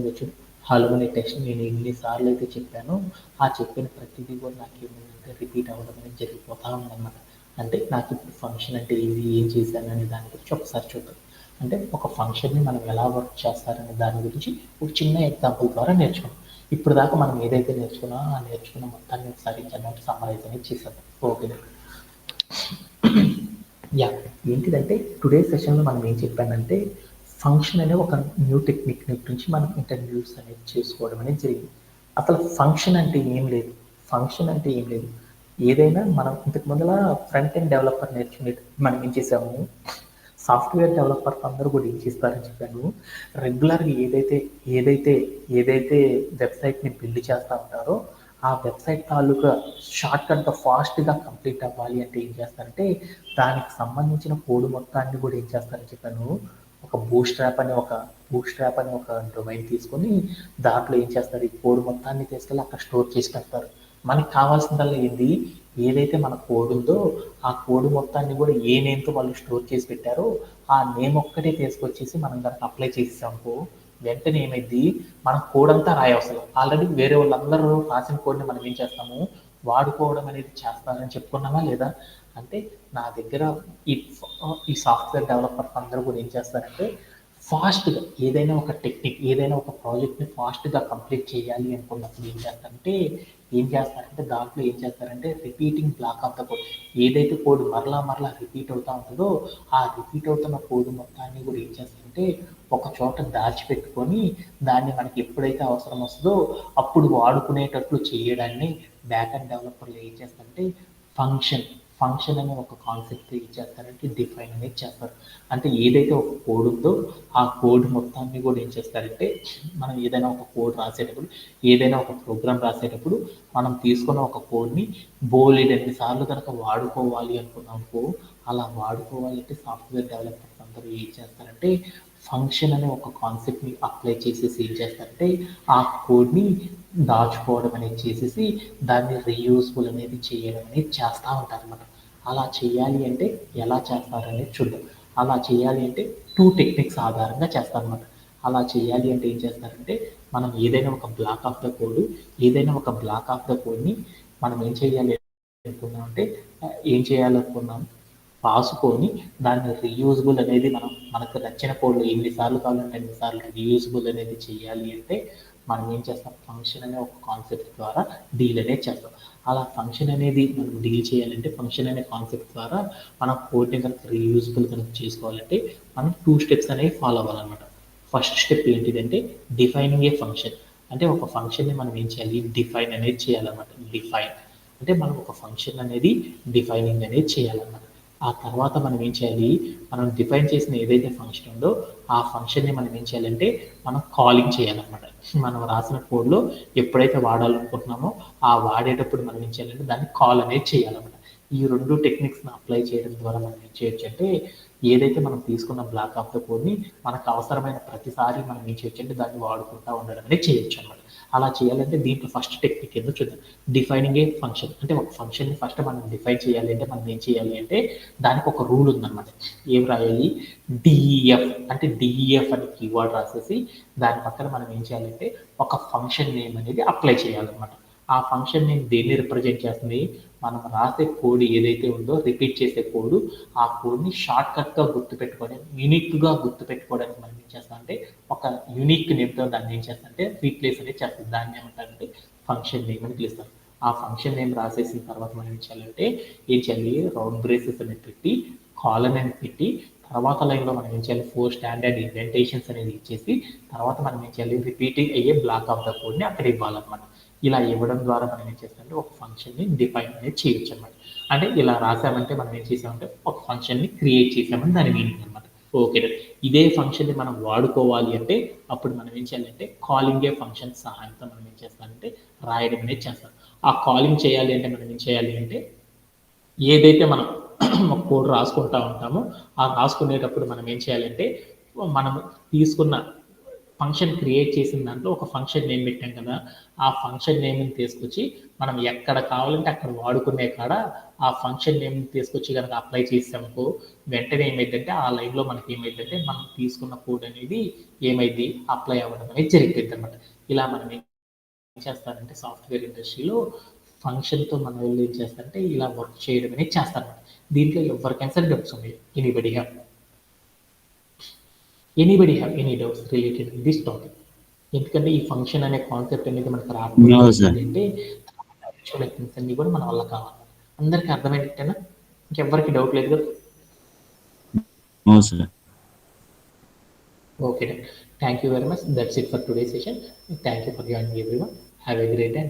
వచ్చి హలో అనే టెక్స్ట్ నేను ఎన్నిసార్లు అయితే చెప్పానో ఆ చెప్పిన ప్రతిదీ కూడా నాకు ఏమైందంటే రిపీట్ అవ్వడం అనేది జరిగిపోతా ఉందన్నమాట. అంటే నాకు ఇప్పుడు ఫంక్షన్ అంటే ఇది ఏం చేశాను అనే దాని గురించి ఒకసారి చూద్దాం. అంటే ఒక ఫంక్షన్ని మనం ఎలా వర్క్ చేస్తారనే దాని గురించి ఒక చిన్న ఎగ్జాంపుల్ ద్వారా నేర్చుకున్నాం. ఇప్పుడు దాకా మనం ఏదైతే నేర్చుకున్నామో ఆ నేర్చుకున్న మొత్తాన్ని ఒకసారి చదవడం సమ్మరైజ్ అనేది చేసేద్దాం. ఓకే, యా ఏంటిదంటే టుడే సెషన్లో మనం ఏం చెప్పానంటే ఫంక్షన్ అనే ఒక న్యూ టెక్నిక్ గురించి మనం ఇంట్రడ్యూస్ అనేది చేసుకోవడం అనేది జరిగింది. అసలు ఫంక్షన్ అంటే ఏం లేదు, ఏదైనా మనం ఇంతకు ముందర ఫ్రంట్ ఎండ్ డెవలపర్ నేర్చుకునే మనం ఏం చేసాము, సాఫ్ట్వేర్ డెవలపర్ అందరూ కూడా ఏం చేస్తారని చెప్పాను, రెగ్యులర్గా ఏదైతే వెబ్సైట్ని బిల్డ్ చేస్తూ ఉంటారో ఆ వెబ్సైట్ తాలూకా షార్ట్ కట్గా ఫాస్ట్గా కంప్లీట్ అవ్వాలి అంటే ఏం చేస్తారంటే దానికి సంబంధించిన కోడ్ మొత్తాన్ని కూడా ఏం చేస్తారని చెప్పాను, ఒక బూట్స్ట్రాప్ అనే ఒక డొమైన్ తీసుకొని దాంట్లో ఏం చేస్తారు ఈ కోడ్ మొత్తాన్ని తీసుకెళ్ళి అక్కడ స్టోర్ చేసి పెడతారు. మనకి కావాల్సిందల్లా ఏంది, ఏదైతే మన కోడ్ ఉందో ఆ కోడ్ మొత్తాన్ని కూడా ఏ నేమ్తో వాళ్ళు స్టోర్ చేసి పెట్టారో ఆ నేమ్ ఒక్కటే తీసుకొచ్చేసి మనం దానికి అప్లై చేసేసామనుకో వెంటనే ఏమైంది, మనం కోడ్ అంతా రాయవసరం, ఆల్రెడీ వేరే వాళ్ళందరూ రాసిన కోడ్ని మనం ఏం చేస్తాము, వాడుకోవడం అనేది చేస్తారని చెప్పుకున్నామా లేదా? అంటే నా దగ్గర ఈ ఈ సాఫ్ట్వేర్ డెవలపర్స్ అందరూ కూడా ఏం చేస్తారంటే ఫాస్ట్గా ఏదైనా ఒక టెక్నిక్, ఏదైనా ఒక ప్రాజెక్ట్ని ఫాస్ట్గా కంప్లీట్ చేయాలి అనుకున్నప్పుడు ఏం చేస్తారంటే దాంట్లో ఏం చేస్తారంటే repeating block of the code, ఏదైతే కోడ్ మరలా మరలా రిపీట్ అవుతూ ఉంటుందో ఆ రిపీట్ అవుతున్న కోడ్ మొత్తాన్ని కూడా ఏం చేస్తారంటే ఒక చోట దాచిపెట్టుకొని దాన్ని మనకి ఎప్పుడైతే అవసరం వస్తుందో అప్పుడు వాడుకునేటట్లు చేయడాన్ని బ్యాక్ అండ్ డెవలపర్లు ఏం చేస్తారంటే ఫంక్షన్ అనే ఒక కాన్సెప్ట్ ఇచ్చేస్తారంటే డిఫైన్ అనేది చేస్తారు. అంటే ఏదైతే ఒక కోడ్ ఉందో ఆ కోడ్ మొత్తాన్ని కూడా ఏం చేస్తారంటే మనం ఏదైనా ఒక కోడ్ రాసేటప్పుడు, ఏదైనా ఒక ప్రోగ్రామ్ రాసేటప్పుడు మనం తీసుకున్న ఒక కోడ్ని బోలెడన్ని సార్లు కనుక వాడుకోవాలి అనుకున్నాము, అలా వాడుకోవాలంటే సాఫ్ట్వేర్ డెవలపర్స్ అందరూ ఏం చేస్తారంటే ఫంక్షన్ అనే ఒక కాన్సెప్ట్ని అప్లై చేసేసి ఏం చేస్తారంటే ఆ కోడ్ని దాచుకోవడం అనేది చేసేసి దాన్ని రీయూజబుల్ అనేది చేయడం అనేది చేస్తూ ఉంటారు అన్నమాట. అలా చేయాలి అంటే ఎలా చేస్తారనేది చూద్దాం. అలా చేయాలి అంటే 2 టెక్నిక్స్ ఆధారంగా చేస్తారన్నమాట. అలా చేయాలి అంటే ఏం చేస్తారంటే మనం ఏదైనా ఒక బ్లాక్ ఆఫ్ ద కోడ్ని మనం ఏం చేయాలనుకున్నాం రాసుకొని దాన్ని రీయూజబుల్ అనేది మనకు నచ్చిన కోడ్లో ఎన్నిసార్లు కావాలంటే అన్నిసార్లు రీయూజబుల్ అనేది చేయాలి అంటే మనం ఏం చేస్తాం, ఫంక్షన్ అనే ఒక కాన్సెప్ట్ ద్వారా డీల్ అనేది చేస్తాం. అలా ఫంక్షన్ అనేది మనం డీల్ చేయాలంటే ఫంక్షన్ అనే కాన్సెప్ట్ ద్వారా మనం కోడ్ని కనుక రీయూజబుల్ కనుక చేసుకోవాలంటే మనం 2 స్టెప్స్ అనేవి ఫాలో అవ్వాలన్నమాట. ఫస్ట్ స్టెప్ ఏంటిదంటే డిఫైనింగ్ ఏ ఫంక్షన్. అంటే ఒక ఫంక్షన్ని మనం ఏం చేయాలి, డిఫైన్ అనేది చేయాలన్నమాట. డిఫైన్ అంటే మనం ఒక ఫంక్షన్ అనేది డిఫైనింగ్ అనేది చేయాలన్నమాట. ఆ తర్వాత మనం ఏం చేయాలి, మనం డిఫైన్ చేసిన ఏదైతే ఫంక్షన్ ఉందో ఆ ఫంక్షన్ని మనం ఏం చేయాలంటే మనం కాలింగ్ చేయాలన్నమాట. మనం రాసిన కోడ్లో ఎప్పుడైతే వాడాలనుకుంటున్నామో ఆ వాడేటప్పుడు మనం ఏం చేయాలంటే దాన్ని కాల్ అనేది చేయాలన్నమాట. ఈ 2 టెక్నిక్స్ని అప్లై చేయడం ద్వారా మనం ఏం చేయొచ్చు అంటే ఏదైతే మనం తీసుకున్న బ్లాక్ ఆఫ్ ద కోడ్ని మనకు అవసరమైన ప్రతిసారి మనం ఏం చేయొచ్చు అంటే దాన్ని వాడుకుంటూ ఉండడం అనేది చేయొచ్చు అనమాట. అలా చేయాలంటే దీంట్లో ఫస్ట్ టెక్నిక్ ఏందో చూద్దాం. డిఫైనింగ్ ఏ ఫంక్షన్. అంటే ఒక ఫంక్షన్ని ఫస్ట్ మనం డిఫైన్ చేయాలి అంటే మనం ఏం చేయాలి అంటే దానికి ఒక రూల్ ఉందన్నమాట. ఏం రాయాలి, డిఈఎఫ్ అంటే డిఈఎఫ్ అనే కీవర్డ్ రాసేసి దాని పక్కన మనం ఏం చేయాలంటే ఒక ఫంక్షన్ నేమ్ అనేది అప్లై చేయాలన్నమాట. ఆ ఫంక్షన్ నేమ్ దేన్ని రిప్రజెంట్ చేస్తుంది, మనం రాసే కోడ్ ఏదైతే ఉందో రిపీట్ చేసే కోడ్, ఆ కోడ్ని షార్ట్ కట్గా గుర్తుపెట్టుకొని యూనిక్గా గుర్తుపెట్టుకోవడానికి మనం ఏం చేస్తాం అంటే ఒక యూనిక్ నేమ్తో దాన్ని ఏం చేస్తాం అంటే రీప్లేస్ అనేది చేస్తుంది. దాన్ని ఏమంటారంటే ఫంక్షన్ నేమ్ అని పిలుస్తాం. ఆ ఫంక్షన్ నేమ్ రాసేసిన తర్వాత మనం ఏం చేయాలి రౌండ్ బ్రేసెస్ అనేది పెట్టి కాలన్ అని పెట్టి తర్వాత లైన్లో మనం ఏం చేయాలి 4 స్టాండర్డ్ ఇండెంటేషన్స్ అనేది ఇచ్చేసి తర్వాత మనం ఏం చేయాలి రిపీటింగ్ అయ్యే బ్లాక్ ఆఫ్ ద కోడ్ని అక్కడ ఇవ్వాలన్నమాట. ఇలా ఇవ్వడం ద్వారా మనం ఏం చేస్తామంటే ఒక ఫంక్షన్ని డిఫైన్ అనేది చేయొచ్చు అనమాట. అంటే ఇలా రాసామంటే మనం ఏం చేసామంటే ఒక ఫంక్షన్ని క్రియేట్ చేసామని దాని మీనింగ్ అనమాట. ఓకే, ఇదే ఫంక్షన్ని మనం వాడుకోవాలి అంటే అప్పుడు మనం ఏం చేయాలంటే కాలింగ్ ఏ ఫంక్షన్ సహాయంతో మనం ఏం చేస్తామంటే రాయడం అనేది చేస్తాం. ఆ కాలింగ్ చేయాలి అంటే మనం ఏం చేయాలి అంటే ఏదైతే మనం ఒక కోడ్ రాసుకుంటా ఉంటామో ఆ రాసుకునేటప్పుడు మనం ఏం చేయాలంటే మనం తీసుకున్న ఫంక్షన్ క్రియేట్ చేసిన దాంట్లో ఒక ఫంక్షన్ నేమ్ పెట్టాం కదా, ఆ ఫంక్షన్ నేమ్ని తీసుకొచ్చి మనం ఎక్కడ కావాలంటే అక్కడ వాడుకునే కాడ ఆ ఫంక్షన్ నేమ్ని తీసుకొచ్చి కనుక అప్లై చేసామనుకో వెంటనే ఏమైందంటే ఆ లైన్లో మనకి ఏమైందంటే మనం తీసుకున్న కోడ్ అనేది ఏమైంది అప్లై అవ్వడం అనేది జరిగిపోయింది అనమాట. ఇలా మనం ఏం చేస్తారంటే సాఫ్ట్వేర్ ఇండస్ట్రీలో ఫంక్షన్తో మనం వెళ్ళి ఏం చేస్తారంటే ఇలా వర్క్ చేయడం అనేది చేస్తారన్నమాట. దీంట్లో ఎవరికైనా సరే డౌట్స్ ఉన్నాయి, anybody have any doubts related this topic. ఎందుకంటే ఈ ఫంక్షన్ అనే కాన్సెప్ట్ అనేది మనకు రాకపోతే అంటే అన్ని కూడా మన వల్ల కావాలి. అందరికీ అర్థమైనట్టేనా? ఇంకెవ్వరికి డౌట్ లేదు కదా? Okay, thank you very much. That's it for today session. Thank you for joining everyone. Have a great day.